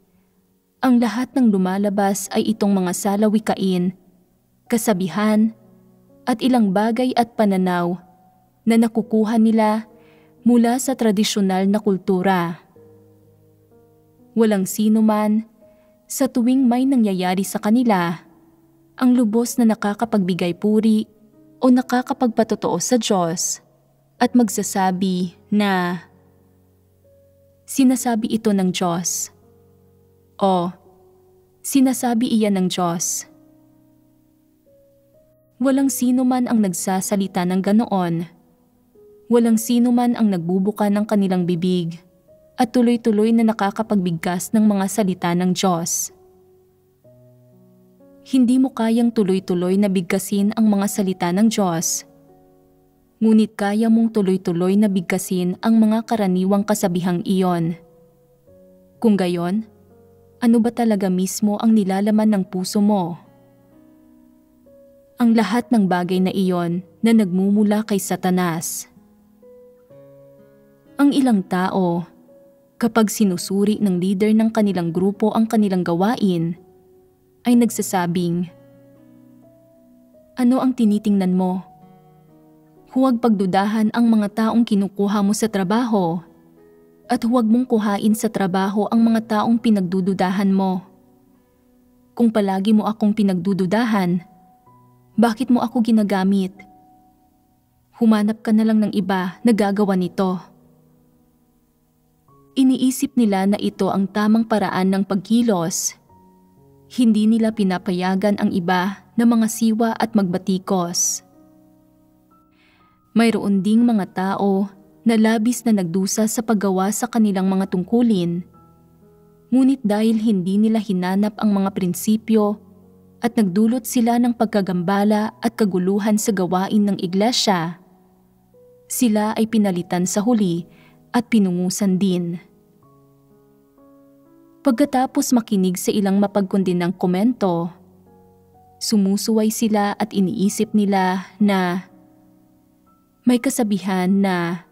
ang lahat ng lumalabas ay itong mga salawikain, kasabihan, at ilang bagay at pananaw na nakukuha nila mula sa tradisyonal na kultura. Walang sino man sa tuwing may nangyayari sa kanila ang lubos na nakakapagbigay puri o nakakapagpatotoo sa Diyos at magsasabi na sinasabi ito ng Diyos o sinasabi iyan ng Diyos. Walang sino man ang nagsasalita ng ganoon. Walang sino man ang nagbubuka ng kanilang bibig at tuloy-tuloy na nakakapagbigkas ng mga salita ng Diyos. Hindi mo kayang tuloy-tuloy na bigkasin ang mga salita ng Diyos. Ngunit kaya mong tuloy-tuloy na bigkasin ang mga karaniwang kasabihang iyon. Kung gayon, ano ba talaga mismo ang nilalaman ng puso mo? Ang lahat ng bagay na iyon na nagmumula kay Satanas. Ang ilang tao, kapag sinusuri ng leader ng kanilang grupo ang kanilang gawain, ay nagsasabing, "Ano ang tinitingnan mo? Huwag pagdudahan ang mga taong kinukuha mo sa trabaho at huwag mong kuhain sa trabaho ang mga taong pinagdududahan mo. Kung palagi mo akong pinagdududahan, bakit mo ako ginagamit? Humanap ka na lang ng iba na gagawa nito." Iniisip nila na ito ang tamang paraan ng pagkilos. Hindi nila pinapayagan ang iba na mga siwa at magbatikos. Mayroon ding mga tao na labis na nagdusa sa paggawa sa kanilang mga tungkulin. Ngunit dahil hindi nila hinanap ang mga prinsipyo at nagdulot sila ng pagkagambala at kaguluhan sa gawain ng iglesia, sila ay pinalitan sa huli at pinungusan din. Pagkatapos makinig sa ilang mapagkundinang komento, sumusuway sila at iniisip nila na may kasabihan na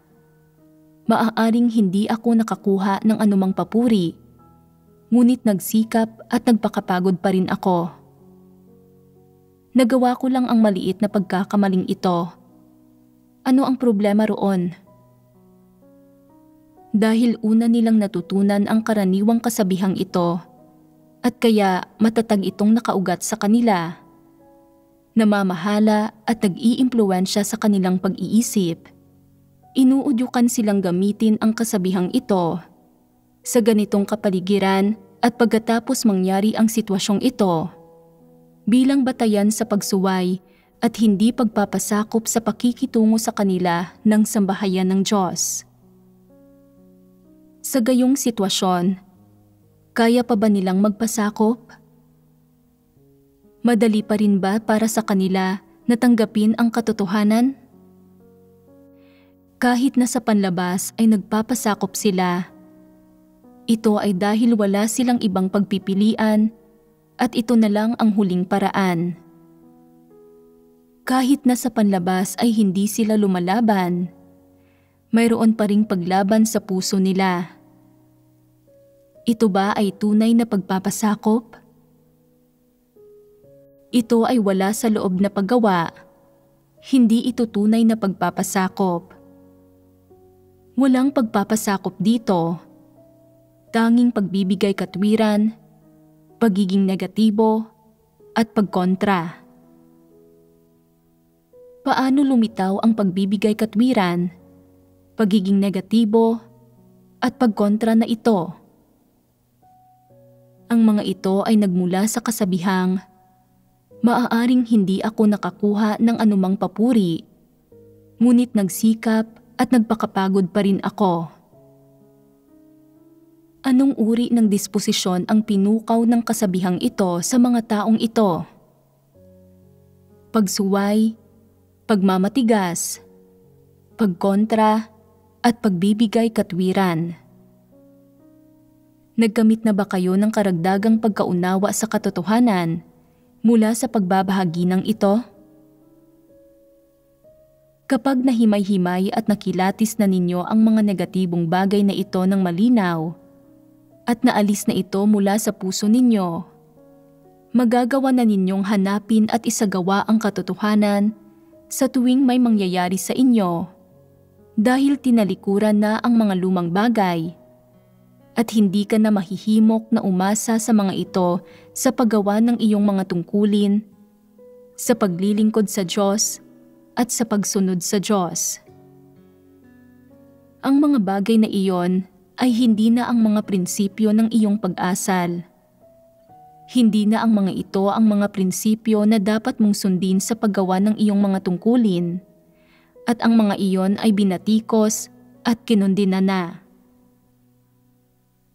maaaring hindi ako nakakuha ng anumang papuri, ngunit nagsikap at nagpakapagod pa rin ako. Nagawa ko lang ang maliit na pagkakamaling ito. Ano ang problema roon? Dahil una nilang natutunan ang karaniwang kasabihang ito at kaya matatag itong nakaugat sa kanila, namamahala at nag-iimpluwensya sa kanilang pag-iisip, inuudyukan silang gamitin ang kasabihang ito sa ganitong kapaligiran at pagkatapos mangyari ang sitwasyong ito bilang batayan sa pagsuway at hindi pagpapasakop sa pakikitungo sa kanila ng sambahayan ng Diyos. Sa gayong sitwasyon, kaya pa ba nilang magpasakop? Madali pa rin ba para sa kanila na tanggapin ang katotohanan? Kahit na sa panlabas ay nagpapasakop sila, ito ay dahil wala silang ibang pagpipilian at ito na lang ang huling paraan. Kahit na sa panlabas ay hindi sila lumalaban, mayroon pa ring paglaban sa puso nila. Ito ba ay tunay na pagpapasakop? Ito ay wala sa loob na paggawa. Hindi ito tunay na pagpapasakop. Walang pagpapasakop dito. Tanging pagbibigay katwiran, pagiging negatibo, at pagkontra. Paano lumitaw ang pagbibigay katwiran, pagiging negatibo, at pagkontra na ito? Ang mga ito ay nagmula sa kasabihang, maaaring hindi ako nakakuha ng anumang papuri, ngunit nagsikap at nagpakapagod pa rin ako. Anong uri ng disposisyon ang pinukaw ng kasabihang ito sa mga taong ito? Pagsuway, pagmamatigas, pagkontra, at pagbibigay katwiran. Nagkamit na ba kayo ng karagdagang pagkaunawa sa katotohanan mula sa pagbabahagi ng ito? Kapag nahimay-himay at nakilatis na ninyo ang mga negatibong bagay na ito ng malinaw at naalis na ito mula sa puso ninyo, magagawa na ninyong hanapin at isagawa ang katotohanan sa tuwing may mangyayari sa inyo dahil tinalikuran na ang mga lumang bagay at hindi ka na mahihimok na umasa sa mga ito sa paggawa ng iyong mga tungkulin sa paglilingkod sa Diyos at sa pagsunod sa Diyos. Ang mga bagay na iyon ay hindi na ang mga prinsipyo ng iyong pag-asal. Hindi na ang mga ito ang mga prinsipyo na dapat mong sundin sa paggawa ng iyong mga tungkulin, at ang mga iyon ay binatikos at kinundina na.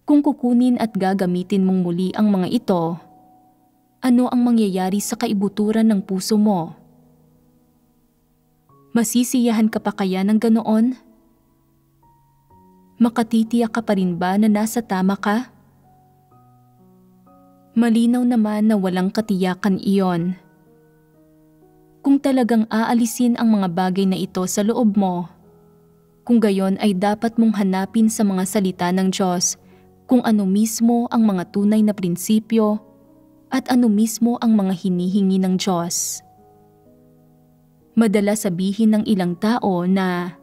Kung kukunin at gagamitin mong muli ang mga ito, ano ang mangyayari sa kaibuturan ng puso mo? Masisiyahan ka pa kaya ng ganoon? Makatitiyak ka pa rin ba na nasa tama ka? Malinaw naman na walang katiyakan iyon. Kung talagang aalisin ang mga bagay na ito sa loob mo, kung gayon ay dapat mong hanapin sa mga salita ng Diyos kung ano mismo ang mga tunay na prinsipyo at ano mismo ang mga hinihingi ng Diyos. Madalas sabihin ng ilang tao na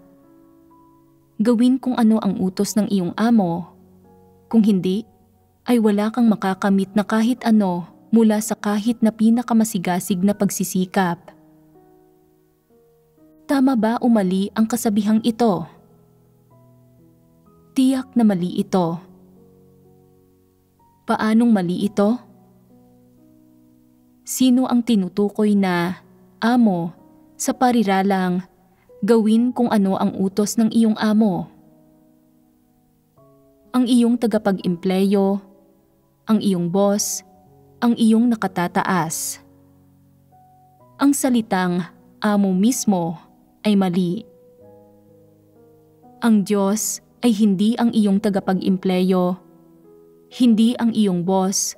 gawin kung ano ang utos ng iyong amo, kung hindi ay wala kang makakamit na kahit ano mula sa kahit na pinakamasigasig na pagsisikap. Tama ba o mali ang kasabihang ito? Tiyak na mali ito. Paanong mali ito? Sino ang tinutukoy na amo sa pariralang gawin kung ano ang utos ng iyong amo? Ang iyong tagapag-empleyo, ang iyong boss, ang iyong nakatataas. Ang salitang amo mismo ay mali. Ang Diyos ay hindi ang iyong tagapag-empleyo, hindi ang iyong boss,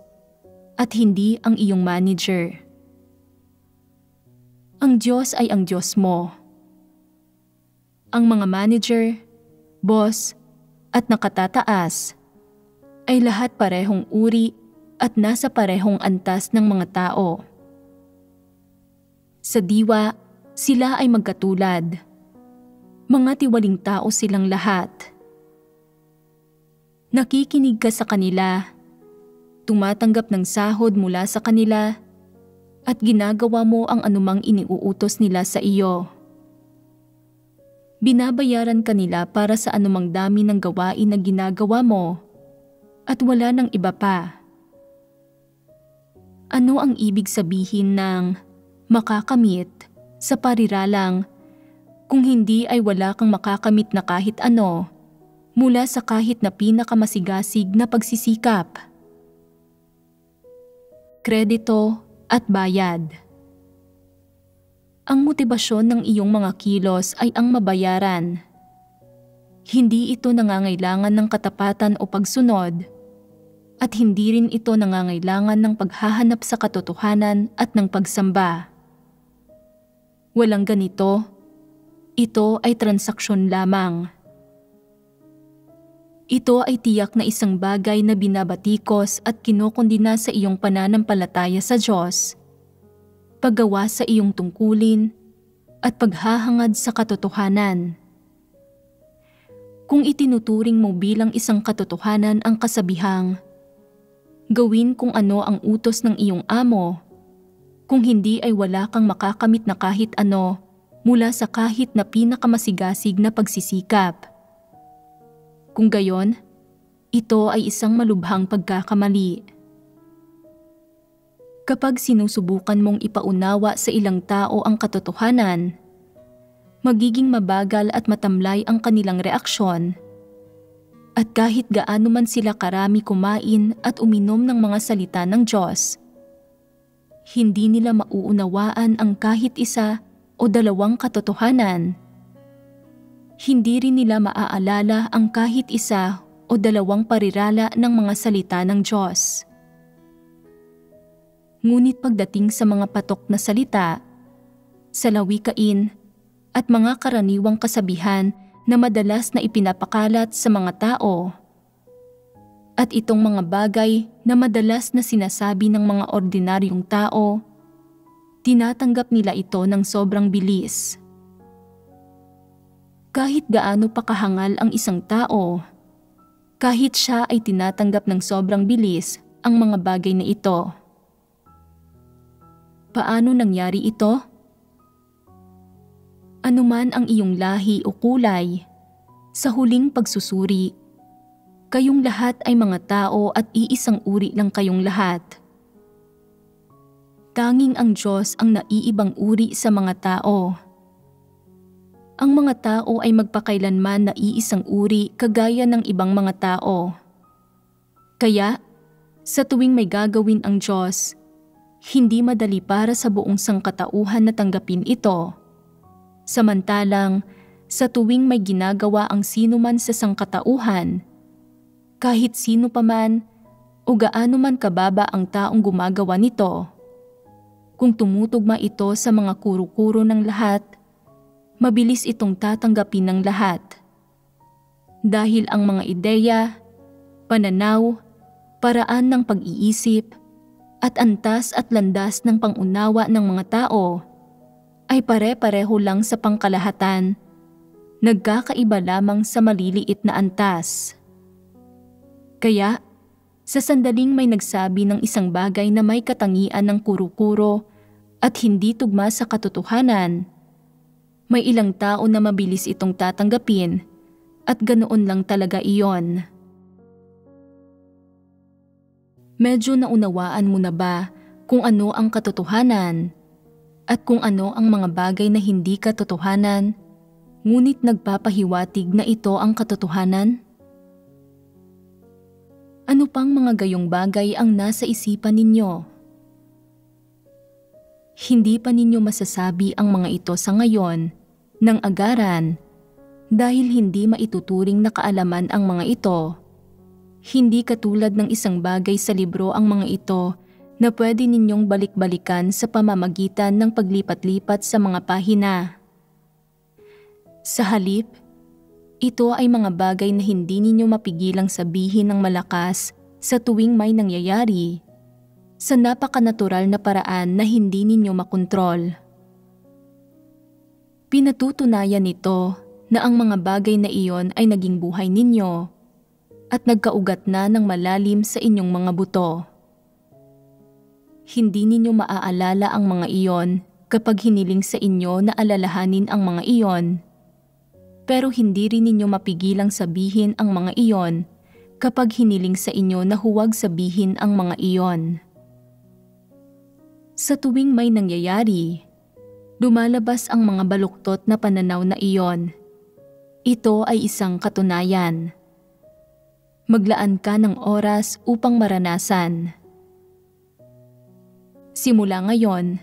at hindi ang iyong manager. Ang Diyos ay ang Diyos mo. Ang mga manager, boss, at nakatataas ay lahat parehong uri at nasa parehong antas ng mga tao. Sa diwa, sila ay magkatulad. Mga tiwaling tao silang lahat. Nakikinig ka sa kanila, tumatanggap ng sahod mula sa kanila, at ginagawa mo ang anumang iniuutos nila sa iyo. Binabayaran ka nila para sa anumang dami ng gawain na ginagawa mo, at wala nang iba pa. Ano ang ibig sabihin ng makakamit sa pariralang kung hindi ay wala kang makakamit na kahit ano mula sa kahit na pinakamasigasig na pagsisikap? Kredito at bayad. Ang motibasyon ng iyong mga kilos ay ang mabayaran. Hindi ito nangangailangan ng katapatan o pagsunod, at hindi rin ito nangangailangan ng paghahanap sa katotohanan at ng pagsamba. Walang ganito. Ito ay transaksyon lamang. Ito ay tiyak na isang bagay na binabatikos at kinokondina sa iyong pananampalataya sa Diyos, paggawa sa iyong tungkulin, at paghahangad sa katotohanan. Kung itinuturing mo bilang isang katotohanan ang kasabihang, gawin kung ano ang utos ng iyong amo, kung hindi ay wala kang makakamit na kahit ano mula sa kahit na pinakamasigasig na pagsisikap. Kung gayon, ito ay isang malubhang pagkakamali. Kapag sinusubukan mong ipaunawa sa ilang tao ang katotohanan, magiging mabagal at matamlay ang kanilang reaksyon. At kahit gaano man sila karami kumain at uminom ng mga salita ng Diyos, hindi nila mauunawaan ang kahit isa o dalawang katotohanan. Hindi rin nila maaalala ang kahit isa o dalawang parirala ng mga salita ng Diyos. Ngunit pagdating sa mga patok na salita, salawikain, at mga karaniwang kasabihan na madalas na ipinapakalat sa mga tao, at itong mga bagay na madalas na sinasabi ng mga ordinaryong tao, tinatanggap nila ito ng sobrang bilis. Kahit gaano pa kahangal ang isang tao, kahit siya ay tinatanggap ng sobrang bilis ang mga bagay na ito. Paano nangyari ito? Anuman ang iyong lahi o kulay, sa huling pagsusuri, kayong lahat ay mga tao at iisang uri lang kayong lahat. Tanging ang Diyos ang naiibang uri sa mga tao. Ang mga tao ay magpakailanman naiisang uri kagaya ng ibang mga tao. Kaya, sa tuwing may gagawin ang Diyos, hindi madali para sa buong sangkatauhan na tanggapin ito. Samantalang, sa tuwing may ginagawa ang sino man sa sangkatauhan, kahit sino pa man o gaano man kababa ang taong gumagawa nito, kung tumutugma ito sa mga kuro-kuro ng lahat, mabilis itong tatanggapin ng lahat. Dahil ang mga ideya, pananaw, paraan ng pag-iisip, at antas at landas ng pangunawa ng mga tao ay pare-pareho lang sa pangkalahatan, nagkakaiba lamang sa maliliit na antas. Kaya, sa sandaling may nagsabi ng isang bagay na may katangian ng kuro-kuro at hindi tugma sa katotohanan, may ilang tao na mabilis itong tatanggapin at ganoon lang talaga iyon. Medyo naunawaan mo na ba kung ano ang katotohanan at kung ano ang mga bagay na hindi katotohanan, ngunit nagpapahiwatig na ito ang katotohanan? Ano pang mga gayong bagay ang nasa isipan ninyo? Hindi pa ninyo masasabi ang mga ito sa ngayon ng agaran dahil hindi maituturing na kaalaman ang mga ito. Hindi katulad ng isang bagay sa libro ang mga ito na pwede ninyong balik-balikan sa pamamagitan ng paglipat-lipat sa mga pahina. Sa halip, ito ay mga bagay na hindi ninyo mapigilang sabihin ng malakas sa tuwing may nangyayari, sa napakanatural na paraan na hindi ninyo makontrol. Pinatutunayan nito na ang mga bagay na iyon ay naging buhay ninyo at nagkaugat na ng malalim sa inyong mga buto. Hindi ninyo maaalala ang mga iyon kapag hiniling sa inyo na alalahanin ang mga iyon, pero hindi rin ninyo mapigilang sabihin ang mga iyon kapag hiniling sa inyo na huwag sabihin ang mga iyon. Sa tuwing may nangyayari, lumalabas ang mga baluktot na pananaw na iyon. Ito ay isang katunayan. Maglaan ka ng oras upang maranasan. Simula ngayon,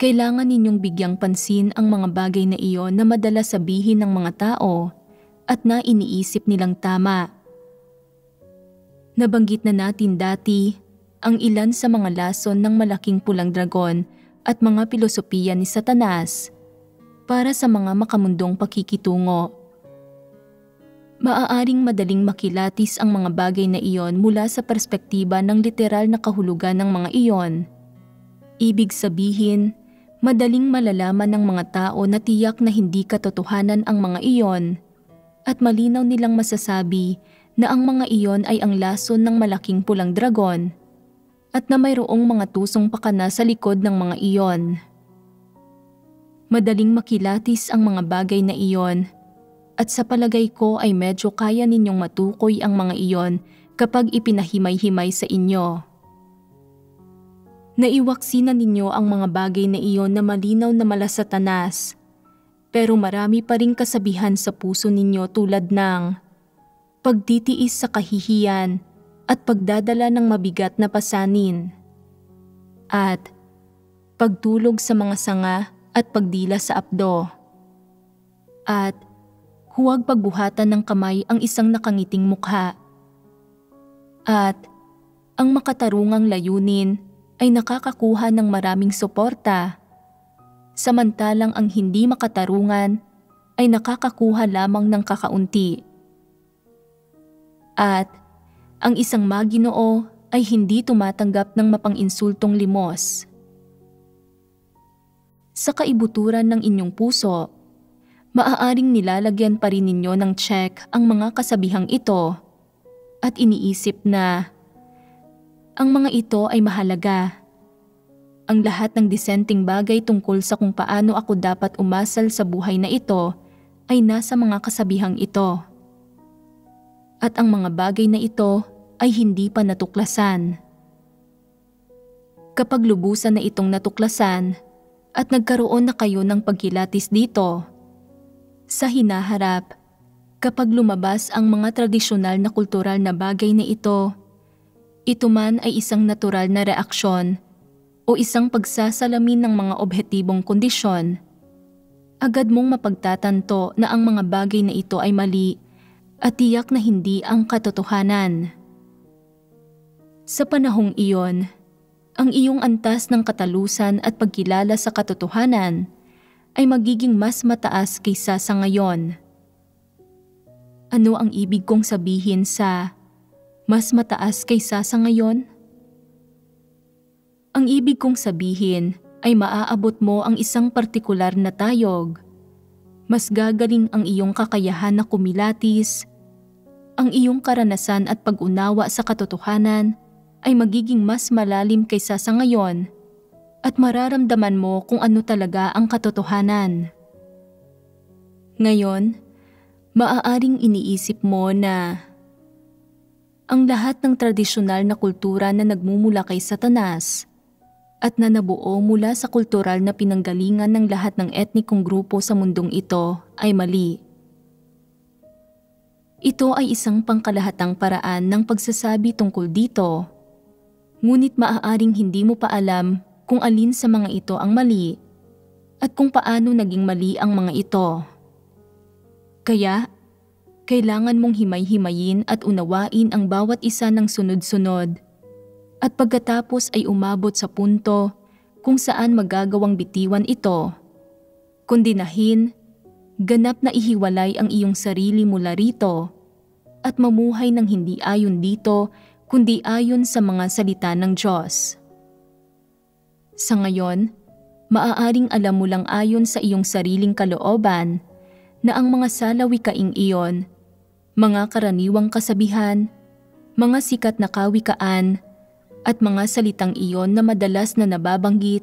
kailangan ninyong bigyang pansin ang mga bagay na iyon na madalas sabihin ng mga tao at na iniisip nilang tama. Nabanggit na natin dati ang ilan sa mga lason ng malaking pulang dragon at mga pilosopiya ni Satanas para sa mga makamundong pakikitungo. Maaaring madaling makilatis ang mga bagay na iyon mula sa perspektiba ng literal na kahulugan ng mga iyon. Ibig sabihin, madaling malalaman ng mga tao na tiyak na hindi katotohanan ang mga iyon at malinaw nilang masasabi na ang mga iyon ay ang lason ng malaking pulang dragon at na mayroong mga tusong pakana sa likod ng mga iyon. Madaling makilatis ang mga bagay na iyon at sa palagay ko ay medyo kaya ninyong matukoy ang mga iyon kapag ipinahimay-himay sa inyo. Naiwaksi na ninyo ang mga bagay na iyon na malinaw na mala Satanas, pero marami pa ring kasabihan sa puso ninyo tulad ng pagtitiis sa kahihiyan at pagdadala ng mabigat na pasanin, at pagtulog sa mga sanga at pagdila sa apdo, at huwag pagbuhatan ng kamay ang isang nakangiting mukha, at ang makatarungang layunin ay nakakakuha ng maraming suporta, samantalang ang hindi makatarungan ay nakakakuha lamang ng kakaunti. At ang isang maginoo ay hindi tumatanggap ng mapang-insultong limos. Sa kaibuturan ng inyong puso, maaaring nilalagyan pa rin ninyo ng check ang mga kasabihang ito at iniisip na ang mga ito ay mahalaga. Ang lahat ng disenteng bagay tungkol sa kung paano ako dapat umasal sa buhay na ito ay nasa mga kasabihang ito. At ang mga bagay na ito ay hindi pa natuklasan. Kapag lubusan na itong natuklasan at nagkaroon na kayo ng pagkilatis dito, sa hinaharap, kapag lumabas ang mga tradisyonal na kultural na bagay na ito man ay isang natural na reaksyon o isang pagsasalamin ng mga objektibong kondisyon, agad mong mapagtatanto na ang mga bagay na ito ay mali at tiyak na hindi ang katotohanan. Sa panahong iyon, ang iyong antas ng katalusan at pagkilala sa katotohanan ay magiging mas mataas kaysa sa ngayon. Ano ang ibig kong sabihin sa mas mataas kaysa sa ngayon? Ang ibig kong sabihin ay maaabot mo ang isang partikular na tayog. Mas gagaling ang iyong kakayahan na kumilatis. Ang iyong karanasan at pag-unawa sa katotohanan ay magiging mas malalim kaysa sa ngayon at mararamdaman mo kung ano talaga ang katotohanan. Ngayon, maaaring iniisip mo na ang lahat ng tradisyonal na kultura na nagmumula kay Satanas at na nabuo mula sa kultural na pinanggalingan ng lahat ng etnikong grupo sa mundong ito ay mali. Ito ay isang pangkalahatang paraan ng pagsasabi tungkol dito, ngunit maaaring hindi mo pa alam kung alin sa mga ito ang mali at kung paano naging mali ang mga ito. Kaya, kailangan mong himay-himayin at unawain ang bawat isa ng sunod-sunod at pagkatapos ay umabot sa punto kung saan magagawang bitiwan ito, kondinahin, ganap na ihiwalay ang iyong sarili mula rito at mamuhay ng hindi ayon dito kundi ayon sa mga salita ng Diyos. Sa ngayon, maaaring alam mo lang ayon sa iyong sariling kalooban na ang mga salawikaing iyon, mga karaniwang kasabihan, mga sikat na kawikaan, at mga salitang iyon na madalas na nababanggit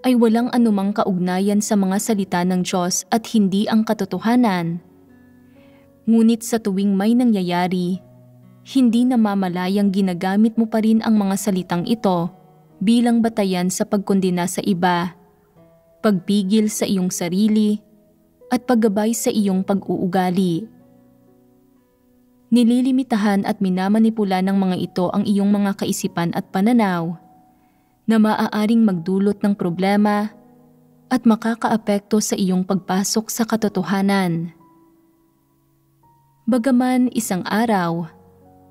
ay walang anumang kaugnayan sa mga salita ng Diyos at hindi ang katotohanan. Ngunit sa tuwing may nangyayari, hindi namamalayang ginagamit mo pa rin ang mga salitang ito bilang batayan sa pagkondena sa iba, pagpigil sa iyong sarili, at paggabay sa iyong pag-uugali. Nililimitahan at minamanipula ng mga ito ang iyong mga kaisipan at pananaw na maaaring magdulot ng problema at makakaapekto sa iyong pagpasok sa katotohanan. Bagaman isang araw,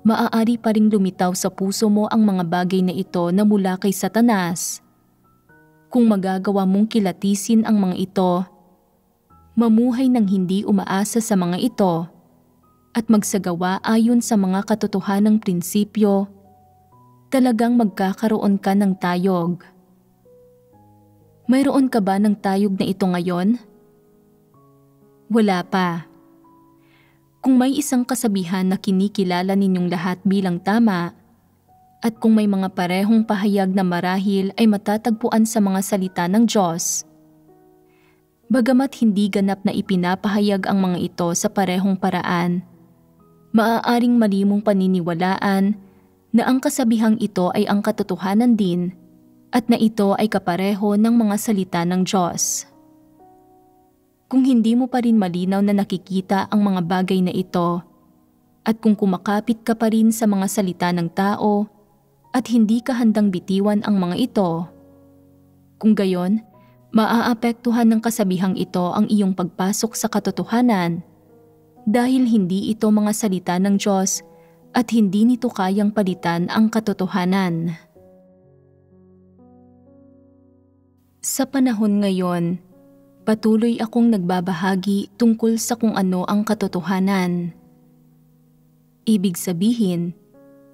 maaari pa ring lumitaw sa puso mo ang mga bagay na ito na mula kay Satanas. Kung magagawa mong kilatisin ang mga ito, mamuhay ng hindi umaasa sa mga ito, at magsagawa ayon sa mga katotohanang prinsipyo, talagang magkakaroon ka ng tayog. Mayroon ka ba ng tayog na ito ngayon? Wala pa. Kung may isang kasabihan na kinikilala ninyong lahat bilang tama, at kung may mga parehong pahayag na marahil ay matatagpuan sa mga salita ng Diyos, bagamat hindi ganap na ipinapahayag ang mga ito sa parehong paraan, maaaring mali mong paniniwalaan na ang kasabihang ito ay ang katotohanan din at na ito ay kapareho ng mga salita ng Diyos. Kung hindi mo pa rin malinaw na nakikita ang mga bagay na ito at kung kumakapit ka pa rin sa mga salita ng tao at hindi ka handang bitiwan ang mga ito, kung gayon, maaapektuhan ng kasabihang ito ang iyong pagpasok sa katotohanan dahil hindi ito mga salita ng Diyos at hindi nito kayang palitan ang katotohanan. Sa panahon ngayon, patuloy akong nagbabahagi tungkol sa kung ano ang katotohanan. Ibig sabihin,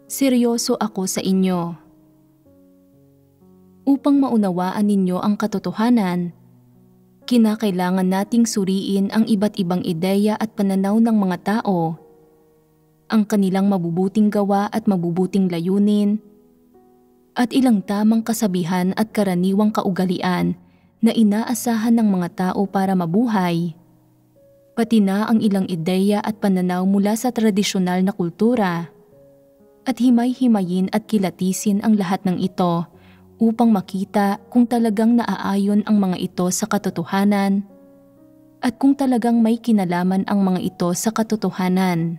seryoso ako sa inyo. Upang maunawaan ninyo ang katotohanan, kinakailangan nating suriin ang iba't ibang ideya at pananaw ng mga tao, ang kanilang mabubuting gawa at mabubuting layunin, at ilang tamang kasabihan at karaniwang kaugalian na inaasahan ng mga tao para mabuhay, pati na ang ilang ideya at pananaw mula sa tradisyonal na kultura, at himay-himayin at kilatisin ang lahat ng ito upang makita kung talagang naaayon ang mga ito sa katotohanan at kung talagang may kinalaman ang mga ito sa katotohanan.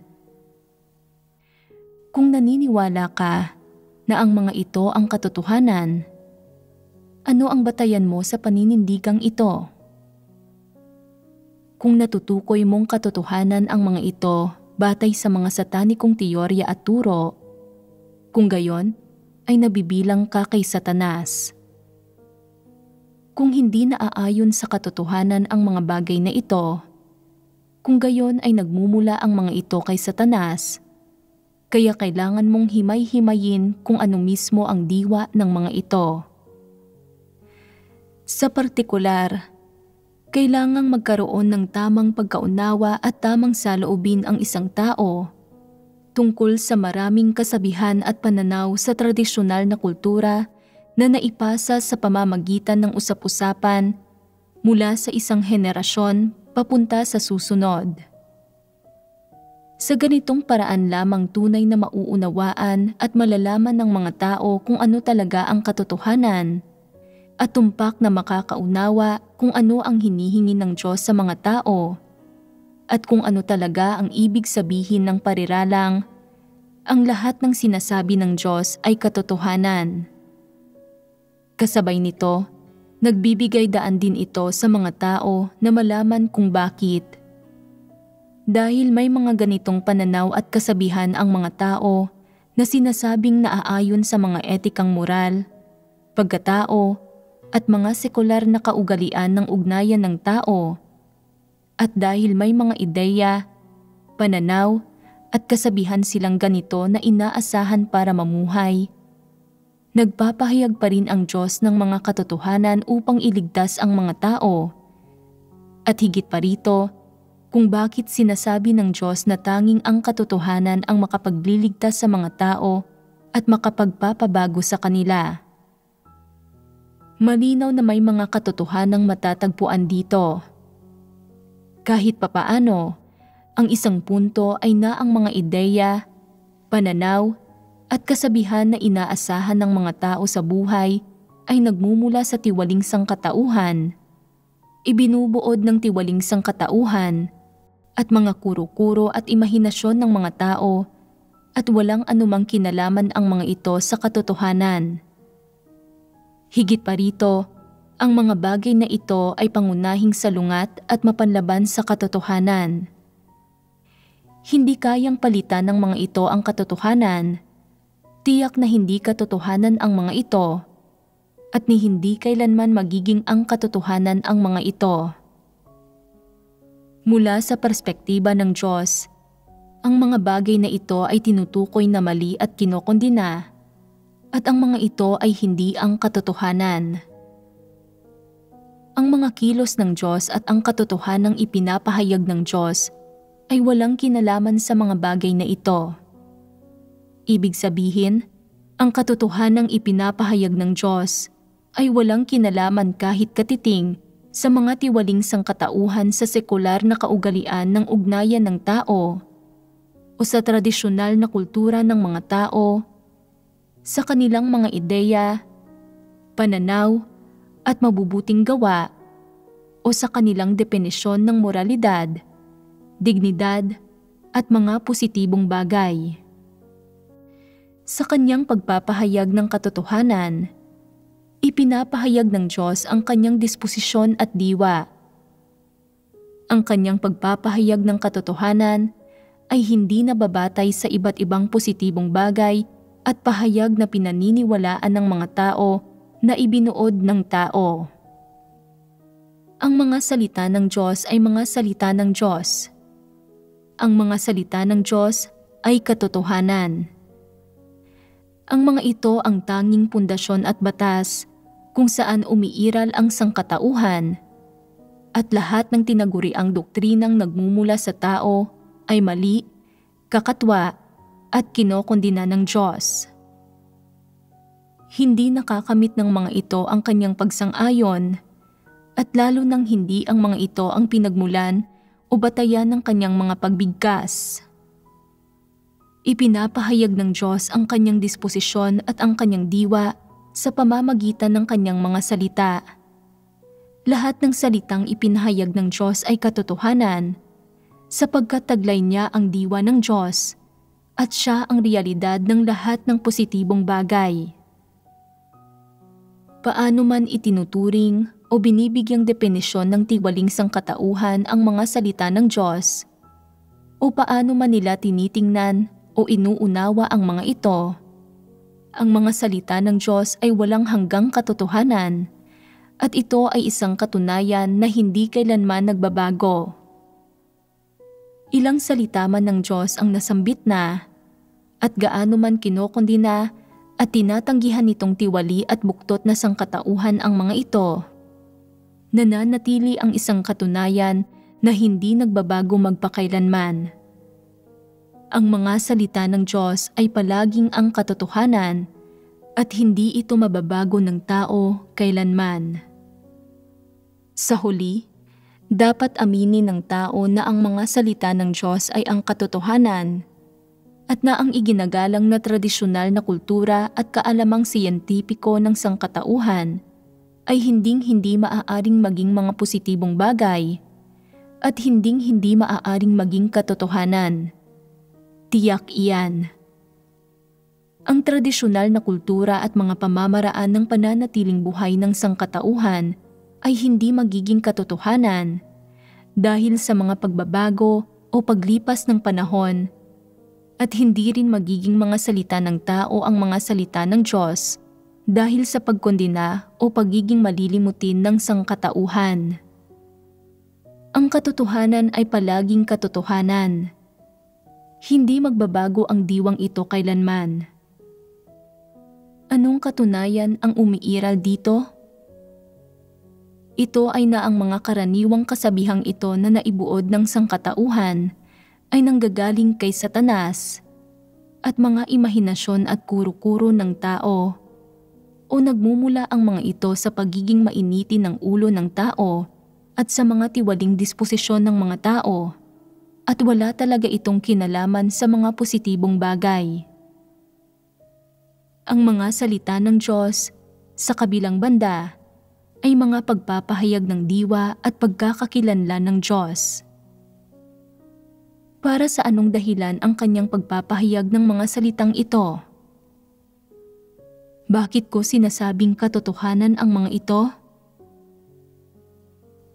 Kung naniniwala ka na ang mga ito ang katotohanan, ano ang batayan mo sa paninindigang ito? Kung natutukoy mong katotohanan ang mga ito batay sa mga satanikong teorya at turo, kung gayon ay nabibilang ka kay Satanas. Kung hindi naaayon sa katotohanan ang mga bagay na ito, kung gayon ay nagmumula ang mga ito kay Satanas, kaya kailangan mong himay-himayin kung ano mismo ang diwa ng mga ito. Sa partikular, kailangang magkaroon ng tamang pagkaunawa at tamang saloobin ang isang tao tungkol sa maraming kasabihan at pananaw sa tradisyonal na kultura na naipasa sa pamamagitan ng usap-usapan mula sa isang henerasyon papunta sa susunod. Sa ganitong paraan lamang tunay na mauunawaan at malalaman ng mga tao kung ano talaga ang katotohanan at tumpak na makakaunawa kung ano ang hinihingi ng Diyos sa mga tao at kung ano talaga ang ibig sabihin ng pariralang ang lahat ng sinasabi ng Diyos ay katotohanan. Kasabay nito, nagbibigay daan din ito sa mga tao na malaman kung bakit. Dahil may mga ganitong pananaw at kasabihan ang mga tao na sinasabing naaayon sa mga etikang moral, pagkatao, at mga sekular na kaugalian ng ugnayan ng tao, at dahil may mga ideya, pananaw, at kasabihan silang ganito na inaasahan para mamuhay, nagpapahayag pa rin ang Diyos ng mga katotohanan upang iligtas ang mga tao. At higit pa rito, kung bakit sinasabi ng Diyos na tanging ang katotohanan ang makapagliligtas sa mga tao at makapagpapabago sa kanila. Malinaw na may mga katotohanang matatagpuan dito. Kahit papaano, ang isang punto ay na ang mga ideya, pananaw, at kasabihan na inaasahan ng mga tao sa buhay ay nagmumula sa tiwaling sangkatauhan, ibinubuod ng tiwaling sangkatauhan, at mga kuro-kuro at imahinasyon ng mga tao at walang anumang kinalaman ang mga ito sa katotohanan. Higit pa rito, ang mga bagay na ito ay pangunahing salungat at mapanlaban sa katotohanan. Hindi kayang palitan ng mga ito ang katotohanan, tiyak na hindi katotohanan ang mga ito, at ni hindi kailanman magiging ang katotohanan ang mga ito. Mula sa perspektiba ng Diyos, ang mga bagay na ito ay tinutukoy na mali at kinokondina, at ang mga ito ay hindi ang katotohanan. Ang mga kilos ng Diyos at ang katotohanang ipinapahayag ng Diyos ay walang kinalaman sa mga bagay na ito. Ibig sabihin, ang katotohanang ipinapahayag ng Diyos ay walang kinalaman kahit katiting sa mga tiwaling sangkatauhan sa sekular na kaugalian ng ugnayan ng tao o sa tradisyonal na kultura ng mga tao, sa kanilang mga ideya, pananaw, at mabubuting gawa o sa kanilang definisyon ng moralidad, dignidad, at mga positibong bagay. Sa kanyang pagpapahayag ng katotohanan, ipinapahayag ng Diyos ang kanyang disposisyon at diwa. Ang kanyang pagpapahayag ng katotohanan ay hindi nababatay sa iba't ibang positibong bagay at pahayag na pinaniniwalaan ng mga tao na ibinuod ng tao. Ang mga salita ng Diyos ay mga salita ng Diyos. Ang mga salita ng Diyos ay katotohanan. Ang mga ito ang tanging pundasyon at batas kung saan umiiral ang sangkatauhan, at lahat ng tinaguriang doktrinang nagmumula sa tao ay mali, kakatwa, at kinokondina ng Diyos. Hindi nakakamit ng mga ito ang kanyang pagsang-ayon, at lalo nang hindi ang mga ito ang pinagmulan o batayan ng kanyang mga pagbigkas. Ipinapahayag ng Diyos ang kanyang disposisyon at ang kanyang diwa sa pamamagitan ng kanyang mga salita. Lahat ng salitang ipinahayag ng Diyos ay katotohanan, sapagkat taglay niya ang diwa ng Diyos at siya ang realidad ng lahat ng positibong bagay. Paano man itinuturing o binibigyang definisyon ng tiwaling sangkatauhan ang mga salita ng Diyos, o paano man nila tinitingnan o inuunawa ang mga ito, ang mga salita ng Diyos ay walang hanggang katotohanan, at ito ay isang katunayan na hindi kailanman nagbabago. Ilang salita man ng Diyos ang nasambit na, at gaano man kinokondina at tinatanggihan nitong tiwali at buktot na sangkatauhan ang mga ito, nananatili ang isang katunayan na hindi nagbabago magpakailanman. Ang mga salita ng Diyos ay palaging ang katotohanan at hindi ito mababago ng tao kailanman. Sa huli, dapat aminin ng tao na ang mga salita ng Diyos ay ang katotohanan at na ang iginagalang na tradisyonal na kultura at kaalamang siyentipiko ng sangkatauhan ay hinding-hindi maaaring maging mga positibong bagay at hinding-hindi maaaring maging katotohanan. Tiyak iyan. Ang tradisyonal na kultura at mga pamamaraan ng pananatiling buhay ng sangkatauhan ay hindi magiging katotohanan dahil sa mga pagbabago o paglipas ng panahon, at hindi rin magiging mga salita ng tao ang mga salita ng Diyos dahil sa pagkondina o pagiging malilimutin ng sangkatauhan. Ang katotohanan ay palaging katotohanan. Hindi magbabago ang diwang ito kailanman. Anong katunayan ang umiiral dito? Ito ay na ang mga karaniwang kasabihang ito na naibuod ng sangkatauhan ay nanggagaling kay Satanas at mga imahinasyon at kuro-kuro ng tao, o nagmumula ang mga ito sa pagiging mainitin ng ulo ng tao at sa mga tiwaling disposisyon ng mga tao, at wala talaga itong kinalaman sa mga positibong bagay. Ang mga salita ng Diyos, sa kabilang banda, ay mga pagpapahayag ng diwa at pagkakakilanlan ng Diyos. Para sa anong dahilan ang kanyang pagpapahayag ng mga salitang ito? Bakit ko sinasabing katotohanan ang mga ito?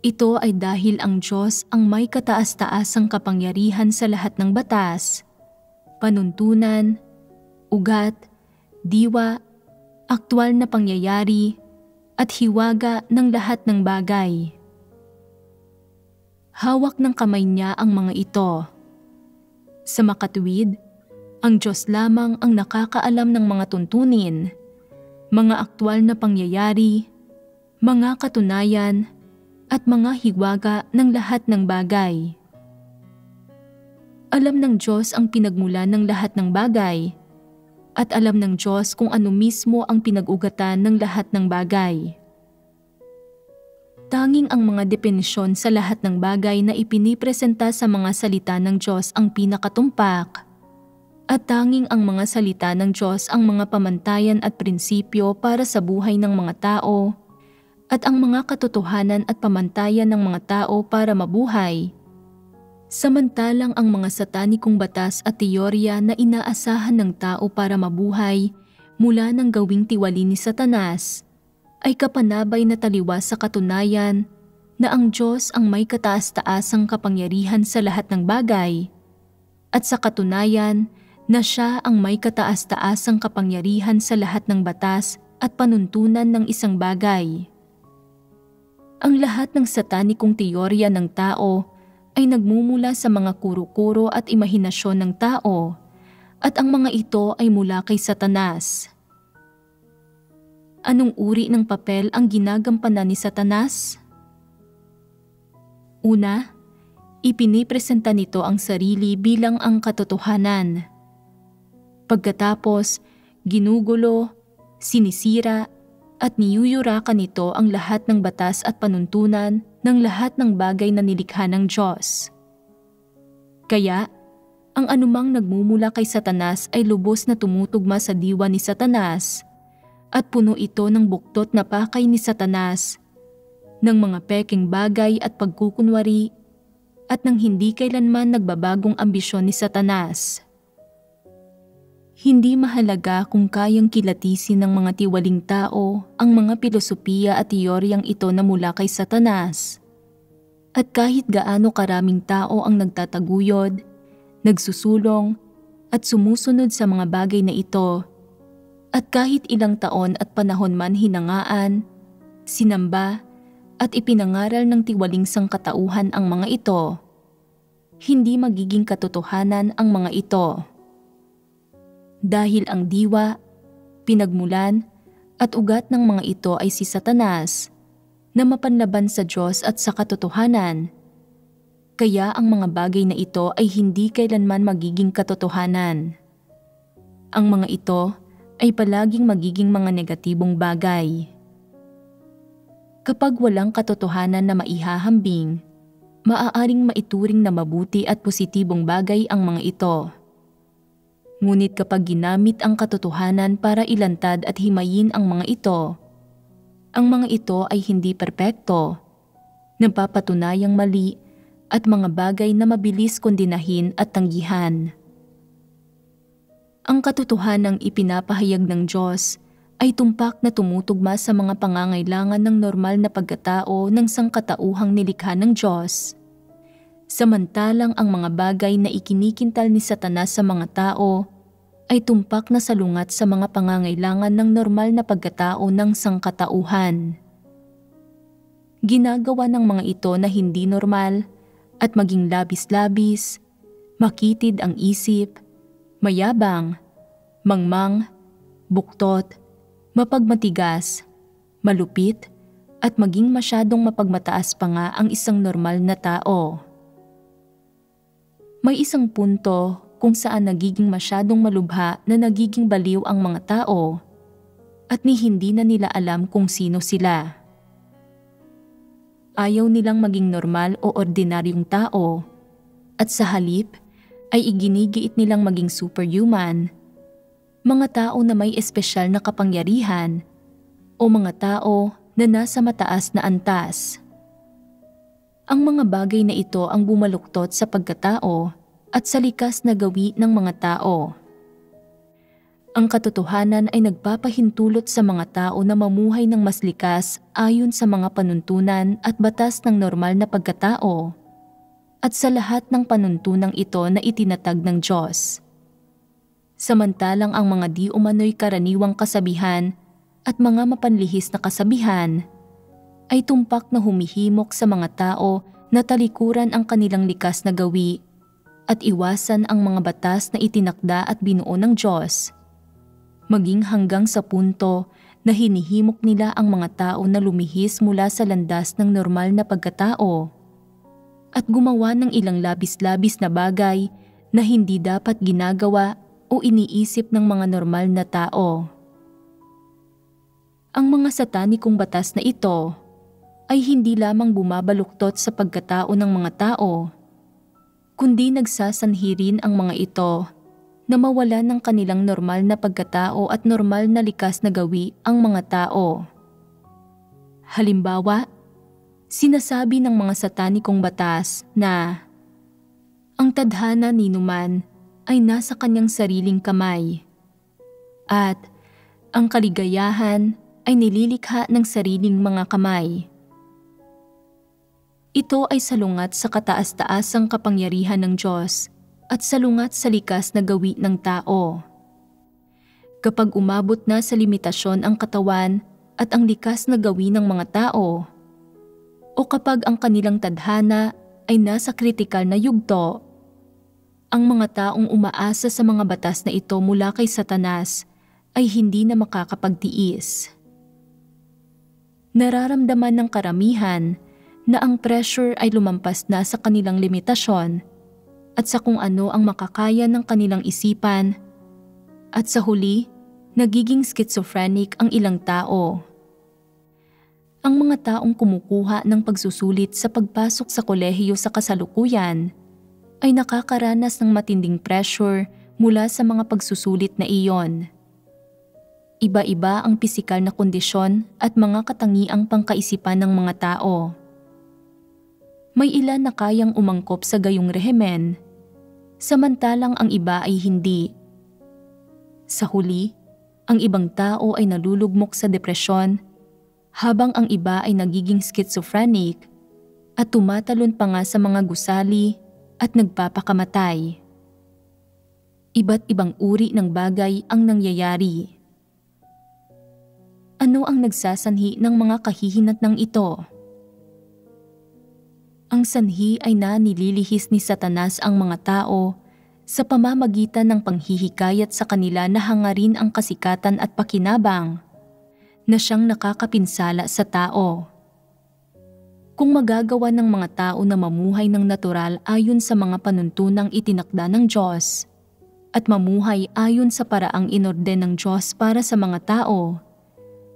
Ito ay dahil ang Diyos ang may kataas-taasang kapangyarihan sa lahat ng batas, panuntunan, ugat, diwa, aktwal na pangyayari, at hiwaga ng lahat ng bagay. Hawak ng kamay niya ang mga ito. Sa makatuwid, ang Diyos lamang ang nakakaalam ng mga tuntunin, mga aktwal na pangyayari, mga katunayan, at mga hiwaga ng lahat ng bagay. Alam ng Diyos ang pinagmulan ng lahat ng bagay, at alam ng Diyos kung ano mismo ang pinag-ugatan ng lahat ng bagay. Tanging ang mga definisyon sa lahat ng bagay na ipinipresenta sa mga salita ng Diyos ang pinakatumpak, at tanging ang mga salita ng Diyos ang mga pamantayan at prinsipyo para sa buhay ng mga tao, at ang mga katotohanan at pamantayan ng mga tao para mabuhay. Samantalang ang mga satanikong batas at teorya na inaasahan ng tao para mabuhay mula ng gawing tiwali ni Satanas ay kapanabay na taliwas sa katunayan na ang Diyos ang may kataas-taasang kapangyarihan sa lahat ng bagay, at sa katunayan na Siya ang may kataas-taasang kapangyarihan sa lahat ng batas at panuntunan ng isang bagay. Ang lahat ng satanikong teorya ng tao ay nagmumula sa mga kuro-kuro at imahinasyon ng tao, at ang mga ito ay mula kay Satanas. Anong uri ng papel ang ginagampanan ni Satanas? Una, ipinipresenta nito ang sarili bilang ang katotohanan. Pagkatapos, ginugulo, sinisira at niyuyurakan nito ang lahat ng batas at panuntunan ng lahat ng bagay na nilikha ng Diyos. Kaya, ang anumang nagmumula kay Satanas ay lubos na tumutugma sa diwa ni Satanas at puno ito ng buktot na pakay ni Satanas, ng mga pekeng bagay at pagkukunwari at ng hindi kailanman nagbabagong ambisyon ni Satanas. Hindi mahalaga kung kayang kilatisin ng mga tiwaling tao ang mga pilosopiya at teoryang ito na mula kay Satanas. At kahit gaano karaming tao ang nagtataguyod, nagsusulong at sumusunod sa mga bagay na ito, at kahit ilang taon at panahon man hinangaan, sinamba at ipinangaral ng tiwaling sangkatauhan ang mga ito, hindi magiging katotohanan ang mga ito. Dahil ang diwa, pinagmulan at ugat ng mga ito ay si Satanas na mapanlaban sa Diyos at sa katotohanan. Kaya ang mga bagay na ito ay hindi kailanman magiging katotohanan. Ang mga ito ay palaging magiging mga negatibong bagay. Kapag walang katotohanan na maihahambing, maaaring maituring na mabuti at positibong bagay ang mga ito. Ngunit kapag ginamit ang katotohanan para ilantad at himayin ang mga ito ay hindi perpekto, napapatunayang mali at mga bagay na mabilis kondinahin at tanggihan. Ang katotohanang ipinapahayag ng Diyos ay tumpak na tumutugma sa mga pangangailangan ng normal na pagkatao ng sangkatauhang nilikha ng Diyos. Samantalang ang mga bagay na ikinikintal ni Satanas sa mga tao ay tumpak na salungat sa mga pangangailangan ng normal na pagkatao ng sangkatauhan. Ginagawa ng mga ito na hindi normal at maging labis-labis, makitid ang isip, mayabang, mangmang, buktot, mapagmatigas, malupit, at maging masyadong mapagmataas pa nga ang isang normal na tao. May isang punto kung saan nagiging masyadong malubha na nagiging baliw ang mga tao at hindi na nila alam kung sino sila. Ayaw nilang maging normal o ordinaryong tao at sa halip ay iginigiit nilang maging superhuman, mga tao na may espesyal na kapangyarihan o mga tao na nasa mataas na antas. Ang mga bagay na ito ang bumaluktot sa pagkatao at sa likas na gawi ng mga tao. Ang katotohanan ay nagpapahintulot sa mga tao na mamuhay ng mas likas ayon sa mga panuntunan at batas ng normal na pagkatao at sa lahat ng panuntunang ito na itinatag ng Diyos. Samantalang ang mga di umano'y karaniwang kasabihan at mga mapanlihis na kasabihan ay tumpak na humihimok sa mga tao na talikuran ang kanilang likas na gawi at iwasan ang mga batas na itinakda at binuo ng Diyos, maging hanggang sa punto na hinihimok nila ang mga tao na lumihis mula sa landas ng normal na pagkatao at gumawa ng ilang labis-labis na bagay na hindi dapat ginagawa o iniisip ng mga normal na tao. Ang mga satanikong batas na ito ay hindi lamang bumabaluktot sa pagkatao ng mga tao, kundi nagsasanhi rin ang mga ito na mawala ng kanilang normal na pagkatao at normal na likas na gawi ang mga tao. Halimbawa, sinasabi ng mga satanikong batas na ang tadhana ni Numan ay nasa kanyang sariling kamay at ang kaligayahan ay nililikha ng sariling mga kamay. Ito ay salungat sa kataas-taasang kapangyarihan ng Diyos at salungat sa likas na gawi ng tao. Kapag umabot na sa limitasyon ang katawan at ang likas na gawi ng mga tao, o kapag ang kanilang tadhana ay nasa kritikal na yugto, ang mga taong umaasa sa mga batas na ito mula kay Satanas ay hindi na makakapagtiis. Nararamdaman ng karamihan na ang pressure ay lumampas na sa kanilang limitasyon at sa kung ano ang makakaya ng kanilang isipan, at sa huli, Nagiging schizophrenic ang ilang tao. Ang mga taong kumukuha ng pagsusulit sa pagpasok sa kolehiyo sa kasalukuyan ay nakakaranas ng matinding pressure mula sa mga pagsusulit na iyon. Iba-iba ang pisikal na kondisyon at mga katangiang pangkaisipan ng mga tao. May ilan na kayang umangkop sa gayong rehimen, samantalang ang iba ay hindi. Sa huli, ang ibang tao ay nalulugmok sa depresyon, habang ang iba ay nagiging schizophrenic at tumatalon pa nga sa mga gusali at nagpapakamatay. Iba't ibang uri ng bagay ang nangyayari. Ano ang nagsasanhi ng mga kahihinatnang ito? Ang sanhi ay nililihis ni Satanas ang mga tao sa pamamagitan ng panghihikayat sa kanila na hangarin ang kasikatan at pakinabang na siyang nakakapinsala sa tao. Kung magagawa ng mga tao na mamuhay ng natural ayon sa mga panuntunang itinakda ng Diyos at mamuhay ayon sa paraang inorden ng Diyos para sa mga tao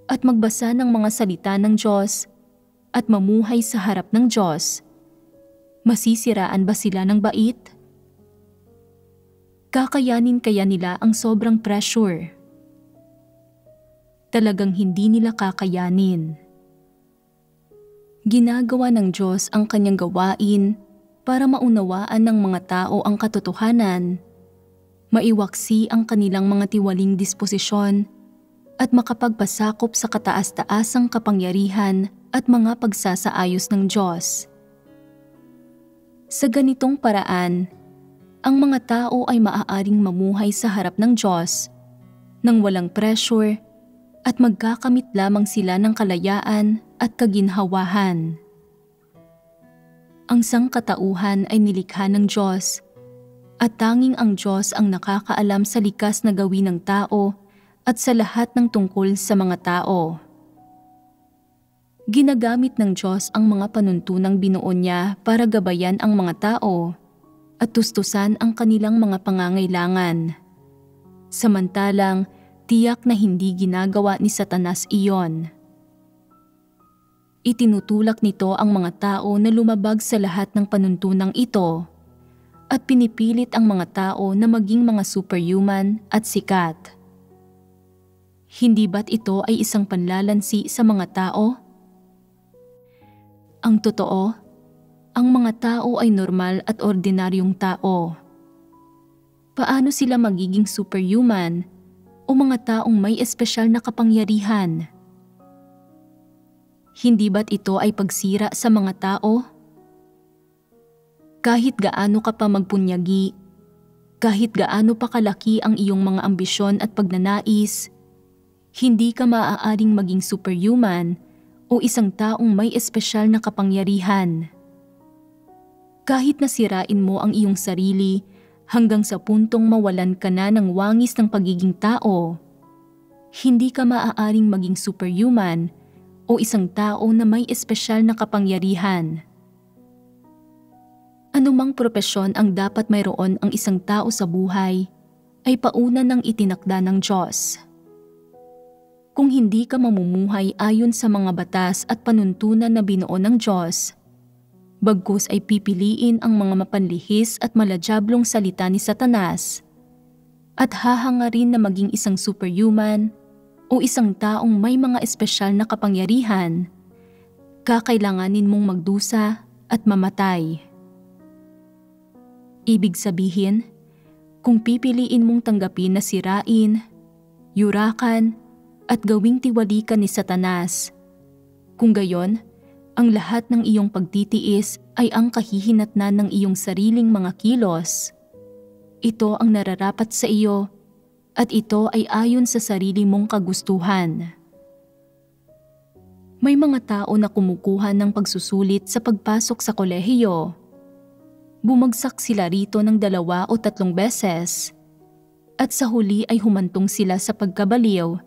at magbasa ng mga salita ng Diyos at mamuhay sa harap ng Diyos, masisiraan ba sila ng bait? Kakayanin kaya nila ang sobrang pressure? Talagang hindi nila kakayanin. Ginagawa ng Diyos ang kanyang gawain para maunawaan ng mga tao ang katotohanan, maiwaksi ang kanilang mga tiwaling disposisyon at makapagpasakop sa kataas-taasang kapangyarihan at mga pagsasaayos ng Diyos. Sa ganitong paraan, ang mga tao ay maaaring mamuhay sa harap ng Diyos nang walang pressure at magkakamit lamang sila ng kalayaan at kaginhawahan. Ang sangkatauhan ay nilikha ng Diyos at tanging ang Diyos ang nakakaalam sa likas na gawin ng tao at sa lahat ng tungkol sa mga tao. Ginagamit ng Diyos ang mga panuntunang binuo niya para gabayan ang mga tao at tustusan ang kanilang mga pangangailangan. Samantalang, tiyak na hindi ginagawa ni Satanas iyon. Itinutulak nito ang mga tao na lumabag sa lahat ng panuntunang ito at pinipilit ang mga tao na maging mga superhuman at sikat. Hindi ba't ito ay isang panlalansi sa mga tao? Ang totoo, ang mga tao ay normal at ordinaryong tao. Paano sila magiging superhuman o mga taong may espesyal na kapangyarihan? Hindi ba't ito ay pagsira sa mga tao? Kahit gaano ka pa magpunyagi, kahit gaano pa kalaki ang iyong mga ambisyon at pagnanais, hindi ka maaaring maging superhuman o isang taong may espesyal na kapangyarihan. Kahit nasirain mo ang iyong sarili hanggang sa puntong mawalan ka na ng wangis ng pagiging tao, hindi ka maaaring maging superhuman o isang tao na may espesyal na kapangyarihan. Anumang propesyon ang dapat mayroon ang isang tao sa buhay ay pauna ng itinakda ng Diyos. Kung hindi ka mamumuhay ayon sa mga batas at panuntunan na binuo ng Diyos, bagkus ay pipiliin ang mga mapanlihis at malajablong salita ni Satanas at hahangarin na maging isang superhuman o isang taong may mga espesyal na kapangyarihan, kakailanganin mong magdusa at mamatay. Ibig sabihin, kung pipiliin mong tanggapin na sirain, yurakan, at gawing tiwalikan ni Satanas, kung gayon, ang lahat ng iyong pagtitiis ay ang kahihinatnan ng iyong sariling mga kilos. Ito ang nararapat sa iyo at ito ay ayon sa sarili mong kagustuhan. May mga tao na kumukuha ng pagsusulit sa pagpasok sa kolehiyo. Bumagsak sila rito ng 2 o 3 beses at sa huli ay humantong sila sa pagkabaliw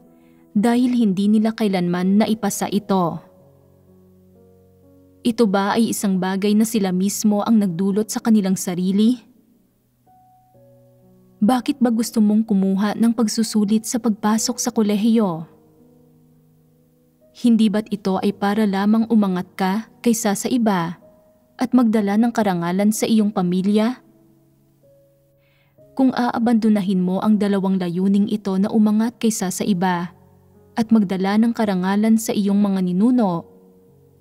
dahil hindi nila kailanman naipasa ito. Ito ba ay isang bagay na sila mismo ang nagdulot sa kanilang sarili? Bakit ba gusto mong kumuha ng pagsusulit sa pagpasok sa kolehiyo? Hindi ba't ito ay para lamang umangat ka kaysa sa iba at magdala ng karangalan sa iyong pamilya? Kung aabandonahin mo ang dalawang layuning ito na umangat kaysa sa iba at magdala ng karangalan sa iyong mga ninuno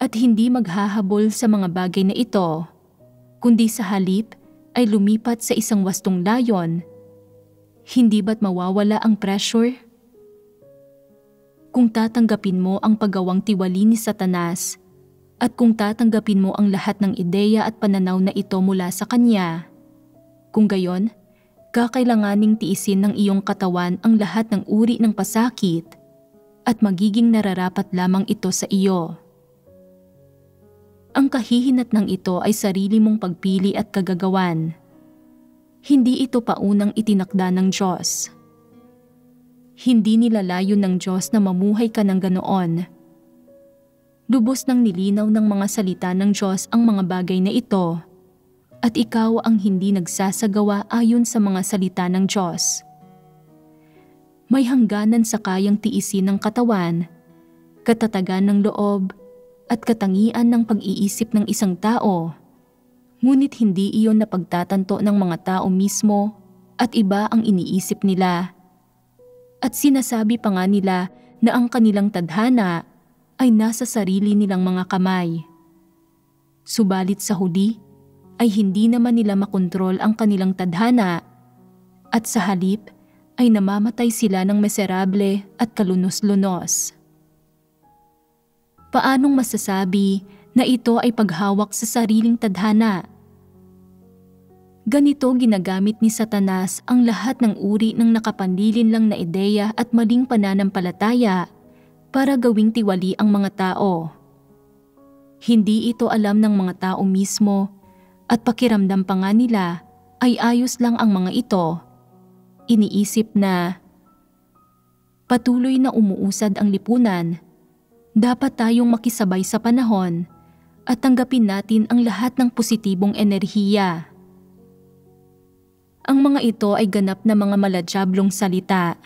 at hindi maghahabol sa mga bagay na ito, kundi sa halip ay lumipat sa isang wastong layon, hindi ba't mawawala ang pressure? Kung tatanggapin mo ang paggawang tiwali ni Satanas at kung tatanggapin mo ang lahat ng ideya at pananaw na ito mula sa kanya, kung gayon, kakailanganing tiisin ng iyong katawan ang lahat ng uri ng pasakit at magiging nararapat lamang ito sa iyo. Ang kahihinatnang ito ay sarili mong pagpili at kagagawan. Hindi ito paunang itinakda ng Diyos. Hindi nilalayo ng Diyos na mamuhay ka ng ganoon. Lubos nang nilinaw ng mga salita ng Diyos ang mga bagay na ito, at ikaw ang hindi nagsasagawa ayon sa mga salita ng Diyos. May hangganan sa kayang tiisin ng katawan, katatagan ng loob, at katangian ng pag-iisip ng isang tao. Ngunit hindi iyon napagtatanto ng mga tao mismo at iba ang iniisip nila. At sinasabi pa nga nila na ang kanilang tadhana ay nasa sarili nilang mga kamay. Subalit sa huli ay hindi naman nila makontrol ang kanilang tadhana at sa halip ay namamatay sila ng miserable at kalunos-lunos. Paanong masasabi na ito ay paghawak sa sariling tadhana? Ganito ginagamit ni Satanas ang lahat ng uri ng nakapanlilin lang na ideya at maling pananampalataya para gawing tiwali ang mga tao. Hindi ito alam ng mga tao mismo at pakiramdam pa nga nila ay ayos lang ang mga ito. Iniisip na patuloy na umuusad ang lipunan. Dapat tayong makisabay sa panahon at tanggapin natin ang lahat ng positibong enerhiya. Ang mga ito ay ganap na mga maladyablong salita.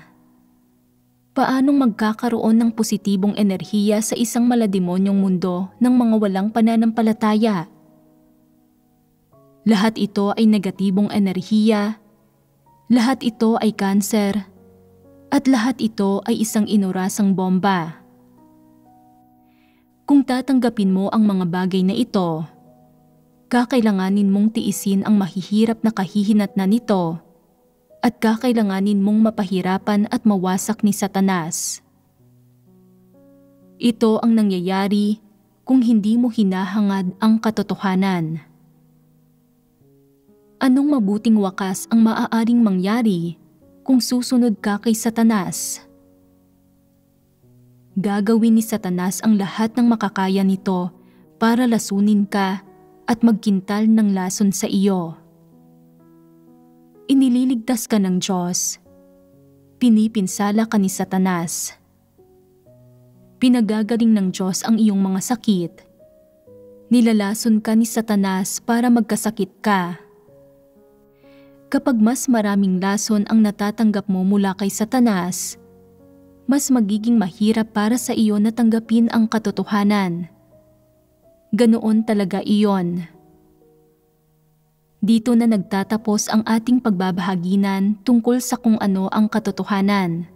Paanong magkakaroon ng positibong enerhiya sa isang malademonyong mundo ng mga walang pananampalataya? Lahat ito ay negatibong enerhiya, lahat ito ay kanser, at lahat ito ay isang inurasang bomba. Kung tatanggapin mo ang mga bagay na ito, kakailanganin mong tiisin ang mahihirap na kahihinatnan nito at kakailanganin mong mapahirapan at mawasak ni Satanas. Ito ang nangyayari kung hindi mo hinahangad ang katotohanan. Anong mabuting wakas ang maaaring mangyari kung susunod ka kay Satanas? Gagawin ni Satanas ang lahat ng makakaya nito para lasunin ka at magkintal ng lason sa iyo. Inililigtas ka ng Diyos. Pinipinsala ka ni Satanas. Pinagagaling ng Diyos ang iyong mga sakit. Nilalason ka ni Satanas para magkasakit ka. Kapag mas maraming lason ang natatanggap mo mula kay Satanas, mas magiging mahirap para sa iyo na tanggapin ang katotohanan. Ganoon talaga iyon. Dito na nagtatapos ang ating pagbabahaginan tungkol sa kung ano ang katotohanan.